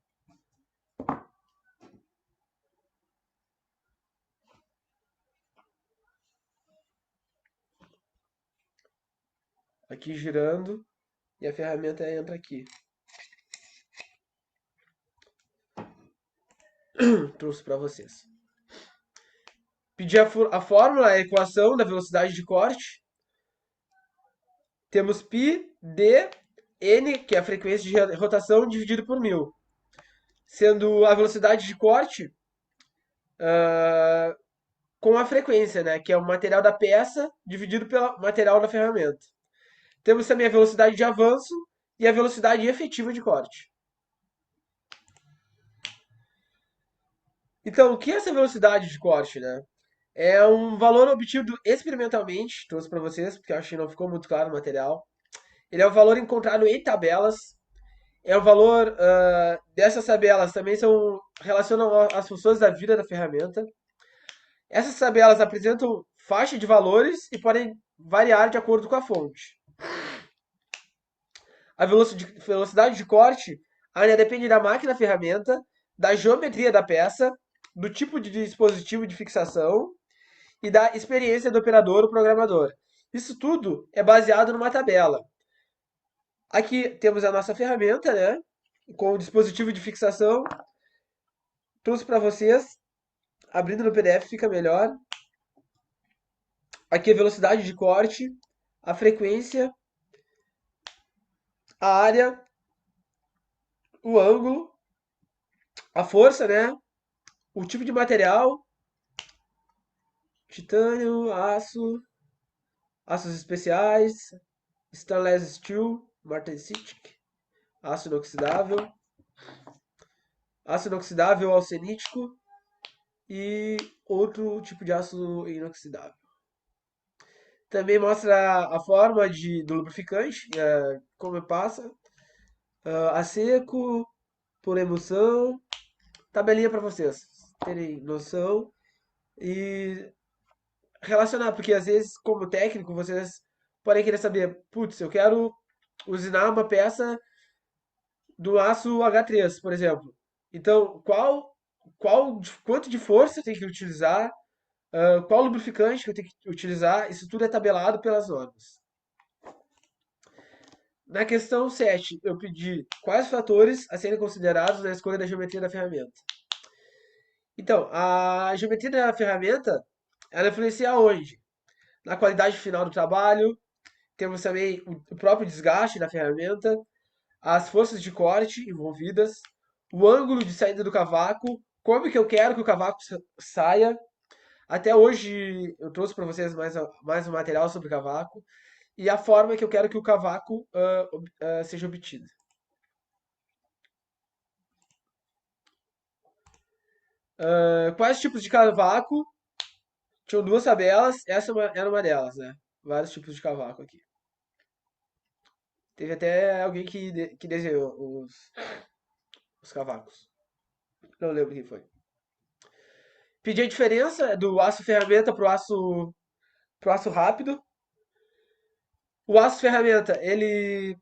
aqui girando, e a ferramenta entra aqui. Trouxe para vocês. Pedir a fórmula, a equação da velocidade de corte. Temos π, d, n, que é a frequência de rotação, dividido por 1000. Sendo a velocidade de corte com a frequência, né, que é o material da peça dividido pelo material da ferramenta. Temos também a velocidade de avanço e a velocidade efetiva de corte. Então, o que é essa velocidade de corte, né? É um valor obtido experimentalmente, trouxe para vocês, porque eu acho que não ficou muito claro no material. Ele é o valor encontrado em tabelas. É o valor dessas tabelas também relacionam as funções da vida da ferramenta. Essas tabelas apresentam faixa de valores e podem variar de acordo com a fonte. A velocidade de corte ainda depende da máquina-ferramenta, da geometria da peça, do tipo de dispositivo de fixação e da experiência do operador ou programador. Isso tudo é baseado numa tabela. Aqui temos a nossa ferramenta, né? Com o dispositivo de fixação. Trouxe para vocês. Abrindo no PDF fica melhor. Aqui a velocidade de corte, a frequência, a área, o ângulo, a força, né? O tipo de material, titânio, aço, aços especiais, stainless steel, martensitic, aço inoxidável alcenítico e outro tipo de aço inoxidável. Também mostra a forma do lubrificante, como passa, a seco, por emulsão, tabelinha para vocês terem noção e relacionar, porque às vezes, como técnico, vocês podem querer saber, putz, eu quero usinar uma peça do aço H3, por exemplo. Então, quanto de força eu tenho que utilizar, qual lubrificante que eu tenho que utilizar, isso tudo é tabelado pelas normas. Na questão 7, eu pedi quais fatores a serem considerados na escolha da geometria da ferramenta. Então, a geometria da ferramenta, ela influencia onde? Na qualidade final do trabalho, temos também o próprio desgaste da ferramenta, as forças de corte envolvidas, o ângulo de saída do cavaco, como que eu quero que o cavaco saia. Até hoje eu trouxe para vocês mais um material sobre cavaco e a forma que eu quero que o cavaco seja obtido. Quais tipos de cavaco? Tinham duas tabelas, essa era uma delas, né? Vários tipos de cavaco aqui. Teve até alguém que desenhou os cavacos. Não lembro quem foi. Pedi a diferença do aço ferramenta pro aço rápido. O aço ferramenta, ele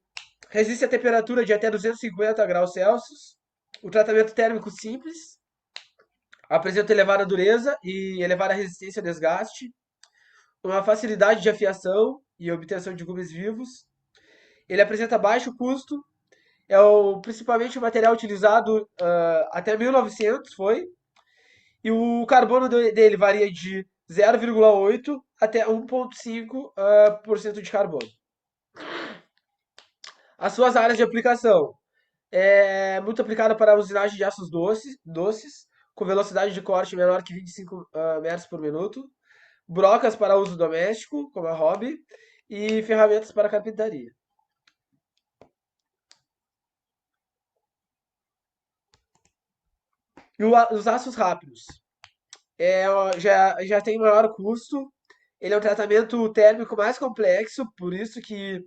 resiste a temperatura de até 250 graus Celsius. O tratamento térmico simples. Apresenta elevada dureza e elevada resistência ao desgaste. Uma facilidade de afiação e obtenção de gumes vivos. Ele apresenta baixo custo. É principalmente o material utilizado até 1900, foi. E o carbono dele varia de 0,8 até 1,5% de carbono. As suas áreas de aplicação. É muito aplicada para a usinagem de aços doces com velocidade de corte menor que 25 metros por minuto. Brocas para uso doméstico, como a hobby. E ferramentas para carpintaria. E os aços rápidos. Já tem maior custo. Ele é um tratamento térmico mais complexo, por isso que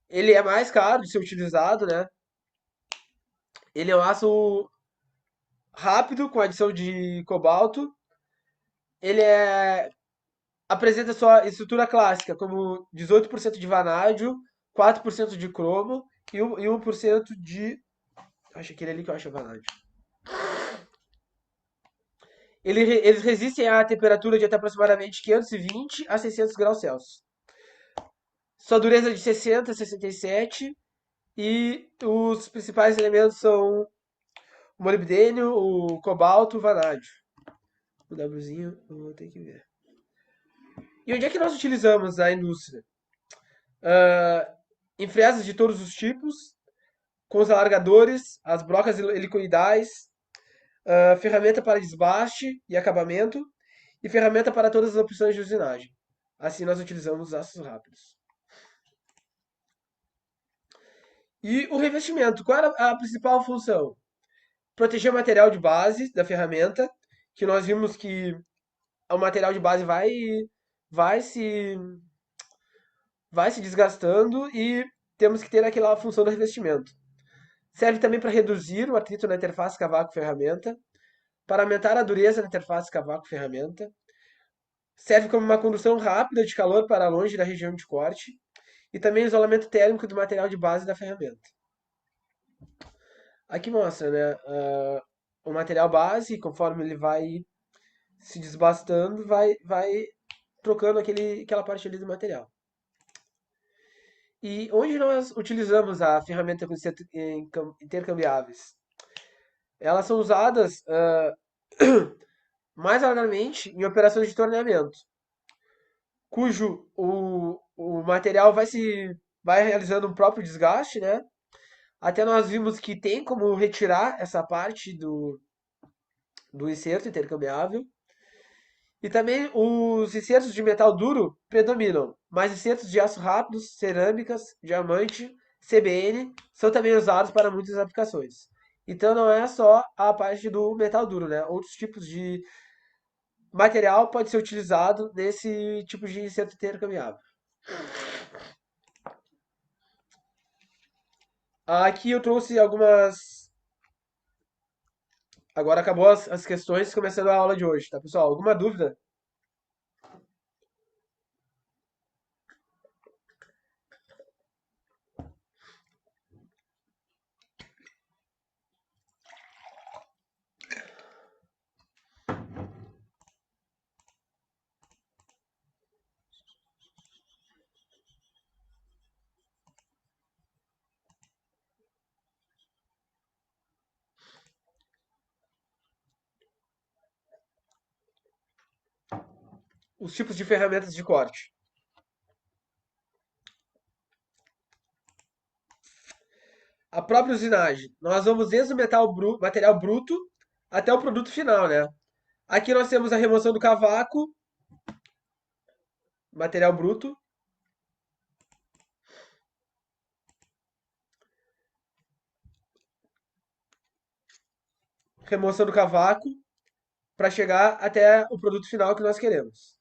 ele é mais caro de ser utilizado, né? Ele é um aço rápido, com adição de cobalto. Ele apresenta sua estrutura clássica, como 18% de vanádio, 4% de cromo e 1% de... Acho aquele ali que eu acho vanádio. Eles resistem à temperatura de até aproximadamente 520 a 600 graus Celsius. Sua dureza de 60 a 67 e os principais elementos são o molibdênio, o cobalto, o vanádio. O Wzinho eu vou ter que ver. E onde é que nós utilizamos na indústria? Em fresas de todos os tipos, com os alargadores, as brocas helicoidais, ferramenta para desbaste e acabamento e ferramenta para todas as opções de usinagem. Assim nós utilizamos os aços rápidos. E o revestimento, qual era a principal função? Proteger o material de base da ferramenta, que nós vimos que o material de base vai se desgastando e temos que ter aquela função do revestimento. Serve também para reduzir o atrito na interface cavaco-ferramenta, para aumentar a dureza da interface cavaco-ferramenta. Serve como uma condução rápida de calor para longe da região de corte e também isolamento térmico do material de base da ferramenta. Aqui mostra, né, o material base, conforme ele vai se desbastando, vai trocando aquela parte ali do material. E onde nós utilizamos a ferramenta com intercambiáveis? Elas são usadas mais largamente em operações de torneamento, cujo o material vai realizando um próprio desgaste, né? Até nós vimos que tem como retirar essa parte do inserto intercambiável. E também os insertos de metal duro predominam, mas insertos de aço rápidos, cerâmicas, diamante, CBN são também usados para muitas aplicações. Então não é só a parte do metal duro, né? Outros tipos de material pode ser utilizado nesse tipo de inserto intercambiável. Aqui eu trouxe algumas. Agora acabou as questões, começando a aula de hoje, tá, pessoal? Alguma dúvida? Os tipos de ferramentas de corte. A própria usinagem. Nós vamos desde o material bruto até o produto final, né? Aqui nós temos a remoção do cavaco, material bruto. Remoção do cavaco para chegar até o produto final que nós queremos.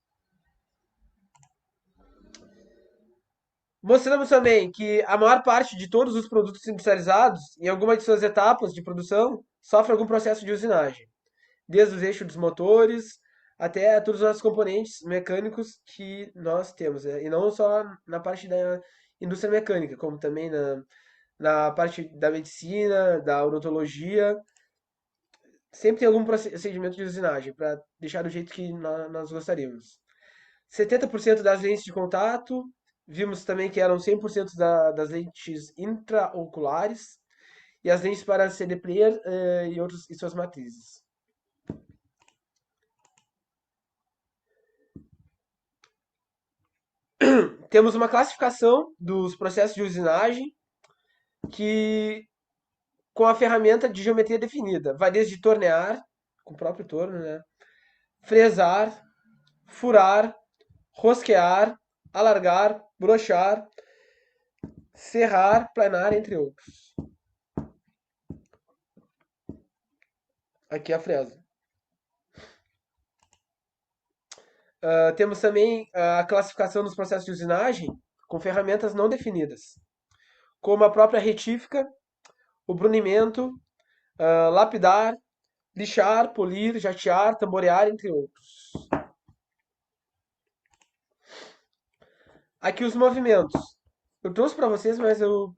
Mostramos também que a maior parte de todos os produtos industrializados, em alguma de suas etapas de produção, sofre algum processo de usinagem, desde os eixos dos motores até todos os nossos componentes mecânicos que nós temos, né? E não só na parte da indústria mecânica, como também na parte da medicina, da odontologia. Sempre tem algum procedimento de usinagem para deixar do jeito que nós gostaríamos. 70% das lentes de contato, vimos também que eram 100% das lentes intraoculares e as lentes para CD player e suas matrizes. Temos uma classificação dos processos de usinagem que com a ferramenta de geometria definida. Vai desde tornear, com o próprio torno, né? Fresar, furar, rosquear, alargar, brochar, serrar, planar, entre outros. Aqui é a fresa. Temos também a classificação dos processos de usinagem com ferramentas não definidas, como a própria retífica, o brunimento, lapidar, lixar, polir, jatear, tamborear, entre outros. Aqui os movimentos. Eu trouxe para vocês, mas eu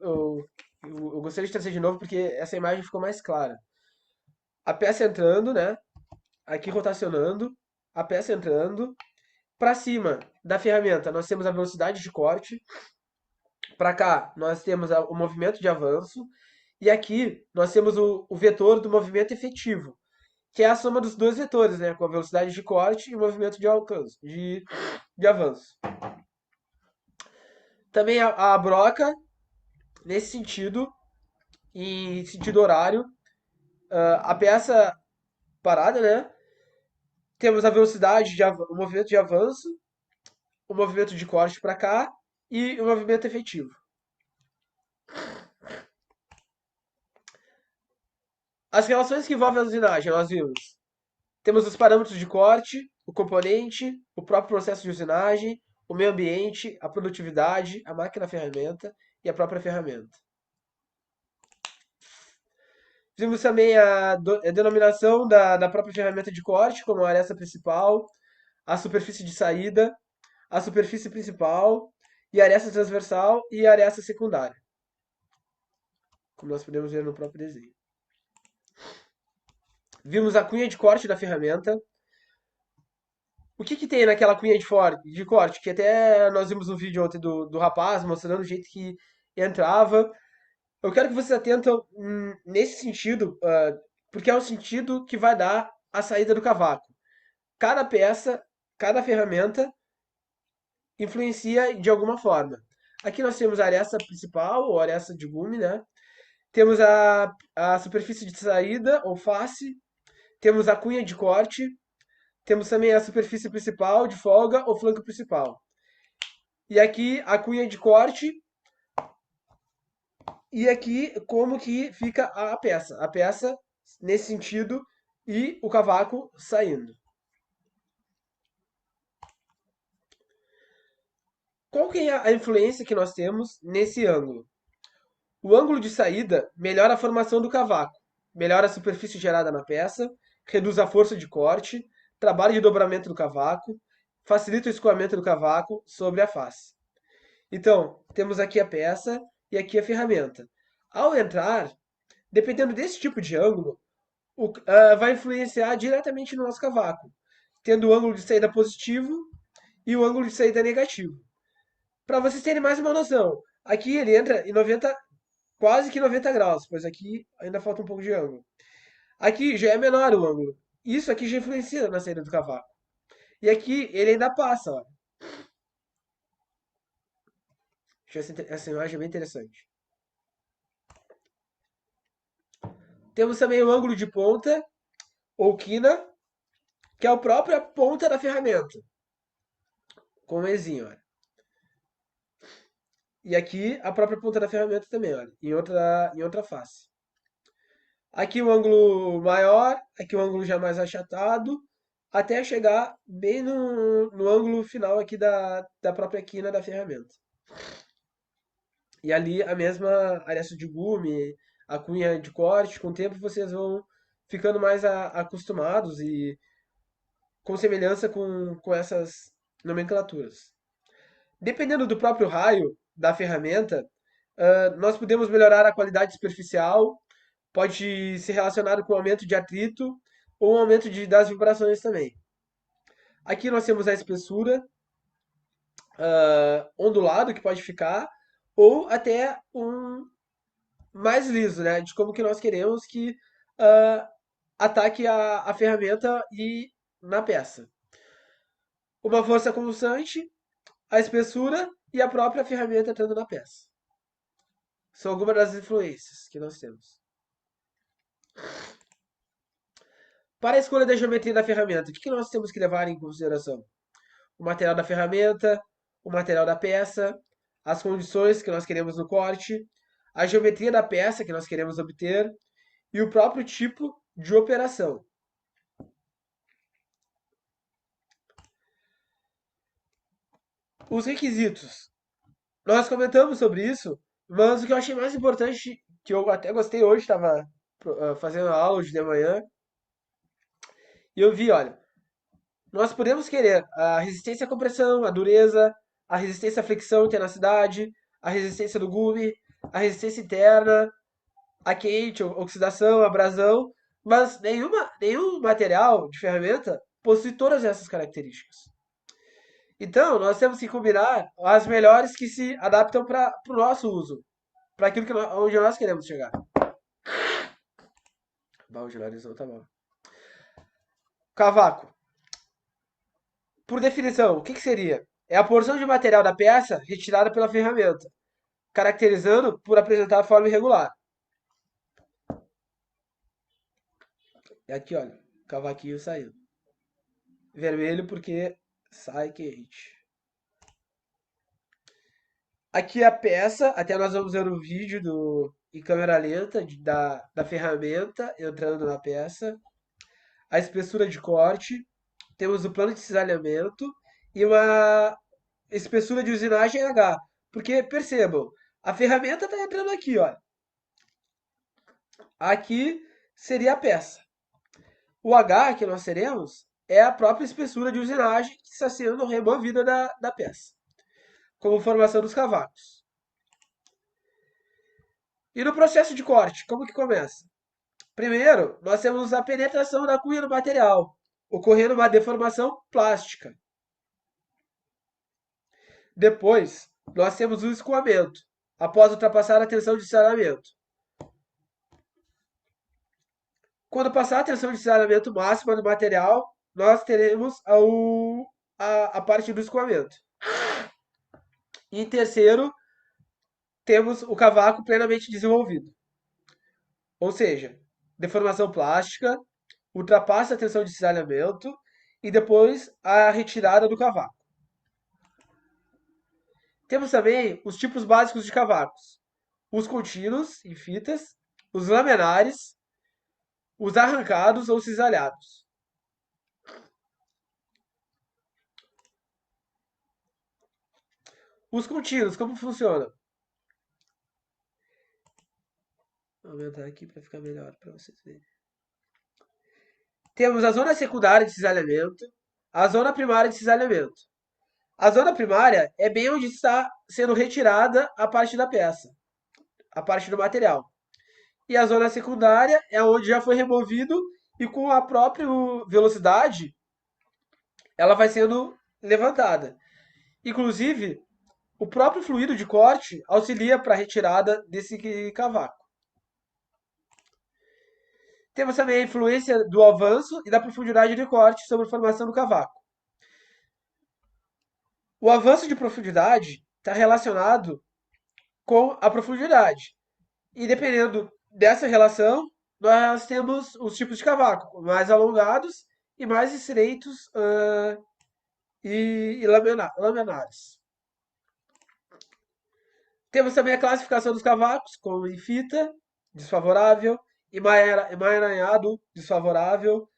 gostaria de trazer de novo porque essa imagem ficou mais clara. A peça entrando, né? Aqui rotacionando, a peça entrando. Para cima da ferramenta, nós temos a velocidade de corte. Para cá, nós temos o movimento de avanço. E aqui, nós temos o vetor do movimento efetivo, que é a soma dos dois vetores, né? Com a velocidade de corte e o movimento de alcance, de avanço. Também a broca, nesse sentido, em sentido horário. A peça parada, né? Temos a velocidade, o movimento de avanço, o movimento de corte para cá e o movimento efetivo. As relações que envolvem a usinagem, nós vimos. Temos os parâmetros de corte, o componente, o próprio processo de usinagem, o meio ambiente, a produtividade, a máquina-ferramenta e a própria ferramenta. Vimos também a denominação da própria ferramenta de corte, como a aresta principal, a superfície de saída, a superfície principal, e a aresta transversal e a aresta secundária, como nós podemos ver no próprio desenho. Vimos a cunha de corte da ferramenta, O que que tem naquela cunha de corte? Que até nós vimos um vídeo ontem do rapaz mostrando o jeito que entrava. Eu quero que vocês atentem nesse sentido, porque é o sentido que vai dar a saída do cavaco. Cada peça, cada ferramenta influencia de alguma forma. Aqui nós temos a aresta principal, ou aresta de gume, né? Temos a superfície de saída, ou face. Temos a cunha de corte. Temos também a superfície principal de folga, ou flanco principal. E aqui a cunha de corte. E aqui como que fica a peça. A peça nesse sentido e o cavaco saindo. Qual que é a influência que nós temos nesse ângulo? O ângulo de saída melhora a formação do cavaco, melhora a superfície gerada na peça, reduz a força de corte, trabalho de dobramento do cavaco, facilita o escoamento do cavaco sobre a face. Então, temos aqui a peça e aqui a ferramenta. Ao entrar, dependendo desse tipo de ângulo, vai influenciar diretamente no nosso cavaco, tendo o ângulo de saída positivo e o ângulo de saída negativo. Para vocês terem mais uma noção, aqui ele entra em 90, quase que 90 graus, pois aqui ainda falta um pouco de ângulo. Aqui já é menor o ângulo. Isso aqui já influencia na saída do cavaco. E aqui ele ainda passa, ó. Essa imagem é bem interessante. Temos também o ângulo de ponta, ou quina, que é a própria ponta da ferramenta. Com um Ezinho, olha. E aqui a própria ponta da ferramenta também, olha, em outra face. Aqui o ângulo maior, aqui o ângulo já mais achatado, até chegar bem no ângulo final aqui da própria quina da ferramenta. E ali a mesma aresta de gume, a cunha de corte, com o tempo vocês vão ficando mais acostumados e com semelhança com essas nomenclaturas. Dependendo do próprio raio da ferramenta, nós podemos melhorar a qualidade superficial, pode ser relacionado com o aumento de atrito ou um aumento das vibrações também. Aqui nós temos a espessura, ondulado que pode ficar, ou até um mais liso, né? De como que nós queremos que ataque a ferramenta e na peça. Uma força constante, a espessura e a própria ferramenta entrando na peça. São algumas das influências que nós temos. Para a escolha da geometria da ferramenta, o que nós temos que levar em consideração? O material da ferramenta, o material da peça, as condições que nós queremos no corte, a geometria da peça que nós queremos obter e o próprio tipo de operação. Os requisitos. Nós comentamos sobre isso, mas o que eu achei mais importante, que eu até gostei hoje, estava fazendo a aula de manhã, e eu vi, olha, nós podemos querer a resistência à compressão, a dureza, a resistência à fricção e tenacidade, a resistência do gume, a interna, a quente, oxidação, abrasão, mas nenhum material de ferramenta possui todas essas características. Então, nós temos que combinar as melhores que se adaptam para o nosso uso, para aquilo onde nós queremos chegar. O gelarizão tá bom. Cavaco. Por definição, o que seria? É a porção de material da peça retirada pela ferramenta, caracterizando por apresentar a forma irregular. E aqui, olha, cavaquinho saindo. Vermelho porque sai quente. Aqui a peça, até nós vamos ver um vídeo em câmera lenta da ferramenta entrando na peça. A espessura de corte. Temos o plano de cisalhamento e uma espessura de usinagem H. Porque, percebam, a ferramenta está entrando aqui, olha. Aqui seria a peça. O H que nós teremos é a própria espessura de usinagem que está sendo removida da peça, como formação dos cavacos. E no processo de corte, como que começa? Primeiro, nós temos a penetração da cunha no material, ocorrendo uma deformação plástica. Depois, nós temos o escoamento, após ultrapassar a tensão de cisalhamento. Quando passar a tensão de cisalhamento máxima do material, nós teremos a parte do escoamento. E em terceiro, temos o cavaco plenamente desenvolvido. Ou seja, deformação plástica, ultrapassa a tensão de cisalhamento e depois a retirada do cavaco. Temos também os tipos básicos de cavacos. Os contínuos, em fitas, os laminares, os arrancados ou cisalhados. Os contínuos, como funcionam? Vou aumentar aqui para ficar melhor para vocês verem. Temos a zona secundária de cisalhamento, a zona primária de cisalhamento. A zona primária é bem onde está sendo retirada a parte da peça, a parte do material. E a zona secundária é onde já foi removido e com a própria velocidade ela vai sendo levantada. Inclusive, o próprio fluido de corte auxilia para a retirada desse cavaco. Temos também a influência do avanço e da profundidade de corte sobre a formação do cavaco. O avanço de profundidade está relacionado com a profundidade. E dependendo dessa relação, nós temos os tipos de cavaco, mais alongados e mais estreitos e laminares. Temos também a classificação dos cavacos, como em fita, desfavorável, emaranhado, desfavorável,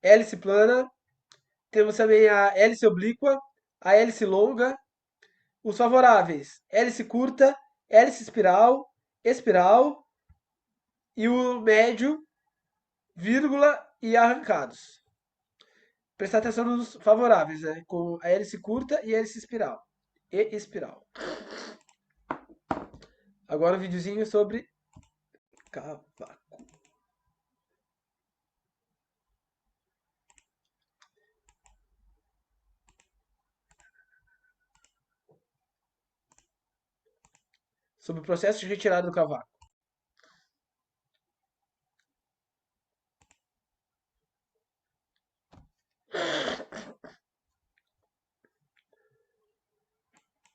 hélice plana. Temos também a hélice oblíqua, a hélice longa. Os favoráveis, hélice curta, hélice espiral, espiral e o médio, vírgula e arrancados. Prestar atenção nos favoráveis, né? Com a hélice curta e a hélice espiral. E espiral. Agora um videozinho sobre cavaco. Sobre o processo de retirada do cavaco.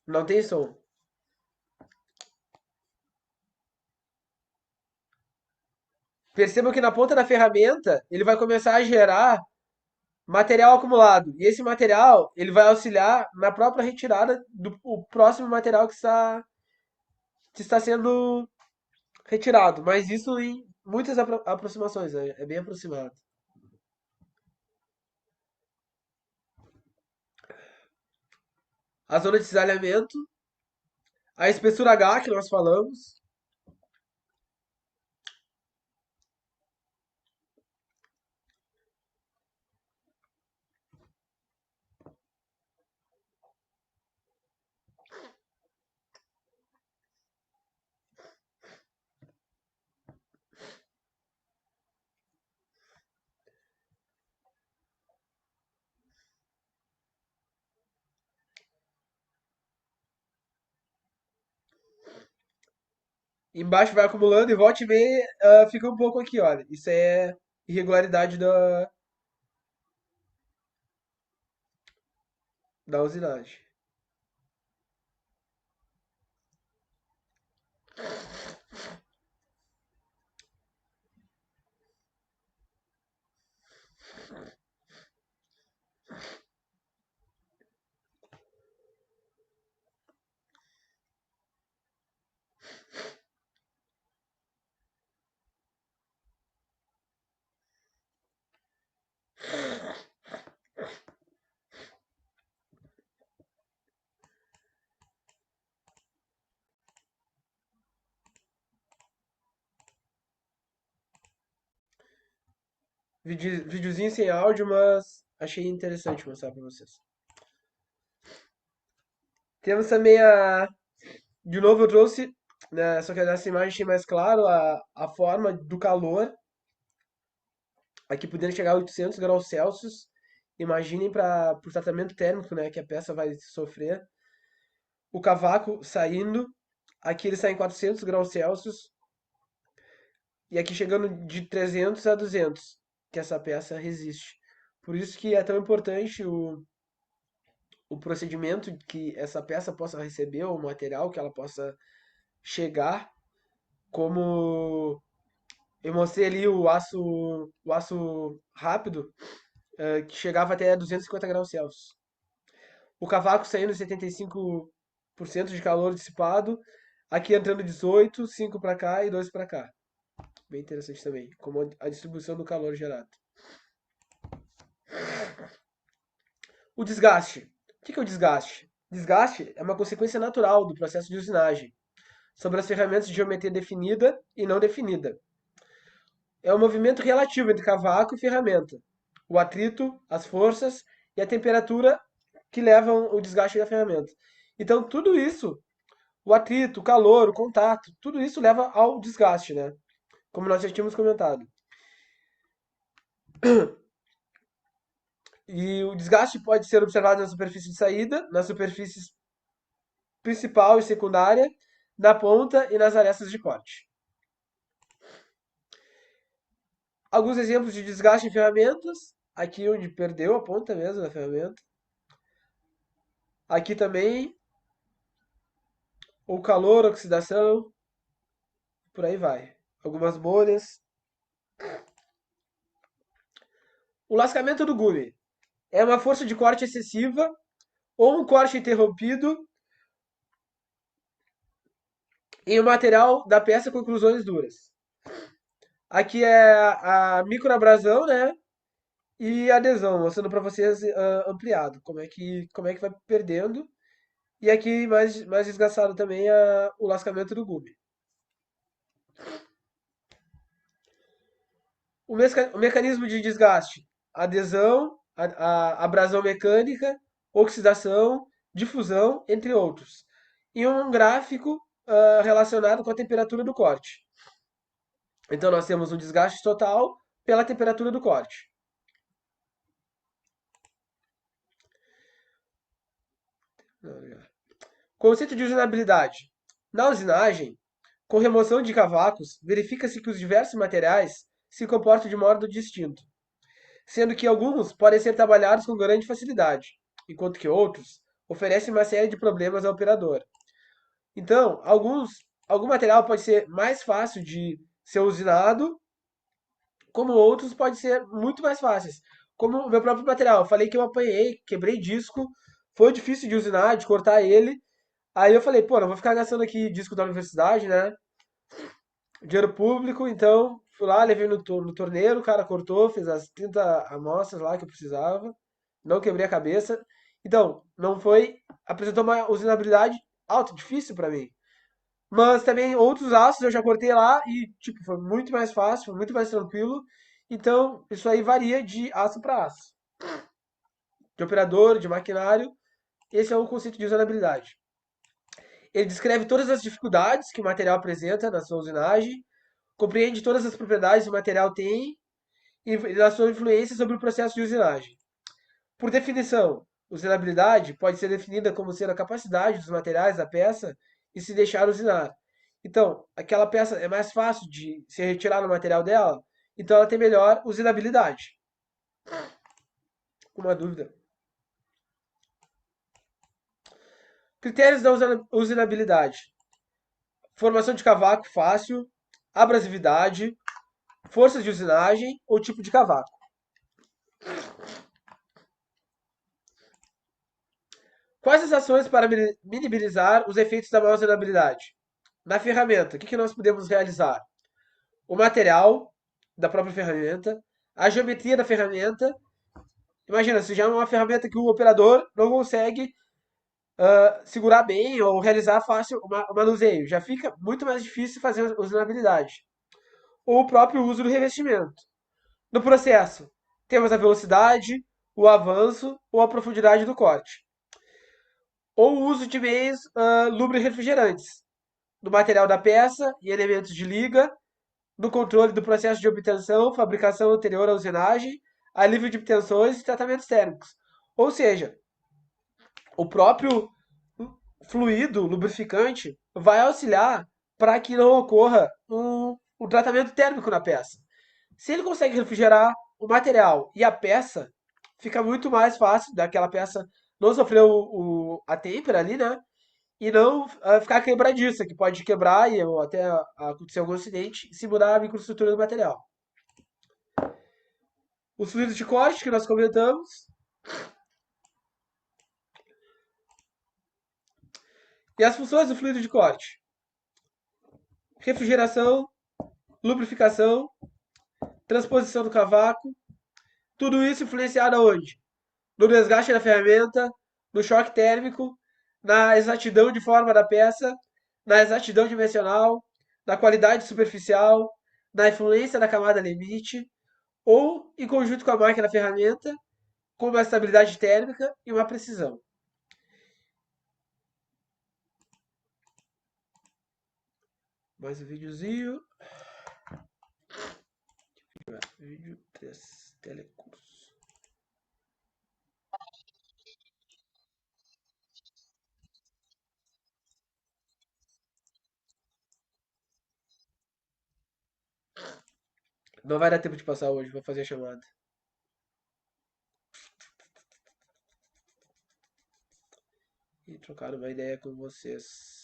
Não tem som. Percebam que na ponta da ferramenta ele vai começar a gerar material acumulado. E esse material ele vai auxiliar na própria retirada do próximo material que está sendo retirado. Mas isso em muitas aproximações, né? É bem aproximado. A zona de cisalhamento, a espessura H que nós falamos. Embaixo vai acumulando e volta e meia fica um pouco aqui, olha. Isso é irregularidade da usinagem. Videozinho sem áudio, mas achei interessante mostrar para vocês. Temos também de novo eu trouxe, né, só que nessa imagem achei mais claro a forma do calor, aqui podendo chegar a 800 graus Celsius, Imaginem para o tratamento térmico, né, que a peça vai sofrer. O cavaco saindo, aqui ele sai em 400 graus Celsius e aqui chegando de 300 a 200, que essa peça resiste. Por isso que é tão importante o procedimento que essa peça possa receber, o material que ela possa chegar, como eu mostrei ali o aço rápido, que chegava até 250 graus Celsius. O cavaco saindo 75% de calor dissipado, aqui entrando 18, 5 para cá e 2 para cá. Bem interessante também, como a distribuição do calor gerado. O desgaste. O que é o desgaste? Desgaste é uma consequência natural do processo de usinagem sobre as ferramentas de geometria definida e não definida. É um movimento relativo entre cavaco e ferramenta. O atrito, as forças e a temperatura que levam o desgaste da ferramenta. Então, tudo isso, o atrito, o calor, o contato, tudo isso leva ao desgaste, né? Como nós já tínhamos comentado. E o desgaste pode ser observado na superfície de saída, na superfície principal e secundária, na ponta e nas arestas de corte. Alguns exemplos de desgaste em ferramentas. Aqui onde perdeu a ponta mesmo da ferramenta. Aqui também o calor, oxidação, por aí vai. Algumas bolhas. O lascamento do gume é uma força de corte excessiva ou um corte interrompido em um material da peça com inclusões duras. Aqui é a microabrasão, né? E adesão, mostrando para vocês ampliado como é que vai perdendo. E aqui mais desgastado também é o lascamento do gume. O mecanismo de desgaste: adesão, abrasão mecânica, oxidação, difusão, entre outros. E um gráfico relacionado com a temperatura do corte. Então nós temos um desgaste total pela temperatura do corte. Conceito de usinabilidade. Na usinagem, com remoção de cavacos, verifica-se que os diversos materiais se comportam de modo distinto, sendo que alguns podem ser trabalhados com grande facilidade, enquanto que outros oferecem uma série de problemas ao operador. Então, algum material pode ser mais fácil de ser usinado, como outros podem ser muito mais fáceis. Como o meu próprio material, eu falei que eu apanhei, quebrei disco, foi difícil de usinar, de cortar ele. Aí eu falei, pô, não vou ficar gastando aqui disco da universidade, né? Dinheiro público, então fui lá, levei no torneiro, o cara cortou, fez as 30 amostras lá que eu precisava, não quebrei a cabeça. Então, não foi, apresentou uma usinabilidade alta, difícil pra mim. Mas também outros aços eu já cortei lá e, tipo, foi muito mais fácil, foi muito mais tranquilo. Então, isso aí varia de aço para aço. De operador, de maquinário, esse é o conceito de usabilidade. Ele descreve todas as dificuldades que o material apresenta na sua usinagem, compreende todas as propriedades que o material tem e na sua influência sobre o processo de usinagem. Por definição, usinabilidade pode ser definida como sendo a capacidade dos materiais da peça e se deixar usinar. Então, aquela peça é mais fácil de se retirar no material dela, então ela tem melhor usinabilidade. Uma dúvida? Critérios da usinabilidade: formação de cavaco fácil, abrasividade, forças de usinagem ou tipo de cavaco. Quais as ações para minimizar os efeitos da má usinabilidade? Na ferramenta, o que nós podemos realizar? O material da própria ferramenta, a geometria da ferramenta. Imagina, se já é uma ferramenta que o operador não consegue segurar bem ou realizar fácil o manuseio, já fica muito mais difícil fazer a usinabilidade. Ou o próprio uso do revestimento. No processo, temos a velocidade, o avanço ou a profundidade do corte. Ou o uso de meios lubrificantes do material da peça e elementos de liga, no controle do processo de obtenção, fabricação anterior à usinagem, alívio de tensões e tratamentos térmicos. Ou seja, o próprio fluido lubrificante vai auxiliar para que não ocorra um tratamento térmico na peça. Se ele consegue refrigerar o material e a peça, fica muito mais fácil daquela peça não sofrer a têmpera ali, né? E não ficar quebradiça, que pode quebrar e ou até acontecer algum acidente se mudar a microestrutura do material. Os fluidos de corte que nós comentamos. E as funções do fluido de corte: refrigeração, lubrificação, transposição do cavaco. Tudo isso influenciado aonde? No desgaste da ferramenta, no choque térmico, na exatidão de forma da peça, na exatidão dimensional, na qualidade superficial, na influência da camada limite, ou em conjunto com a máquina ferramenta, com uma estabilidade térmica e uma precisão. Mais um videozinho. Vídeo 3 telecurso. Não vai dar tempo de passar hoje, vou fazer a chamada. E trocar uma ideia com vocês.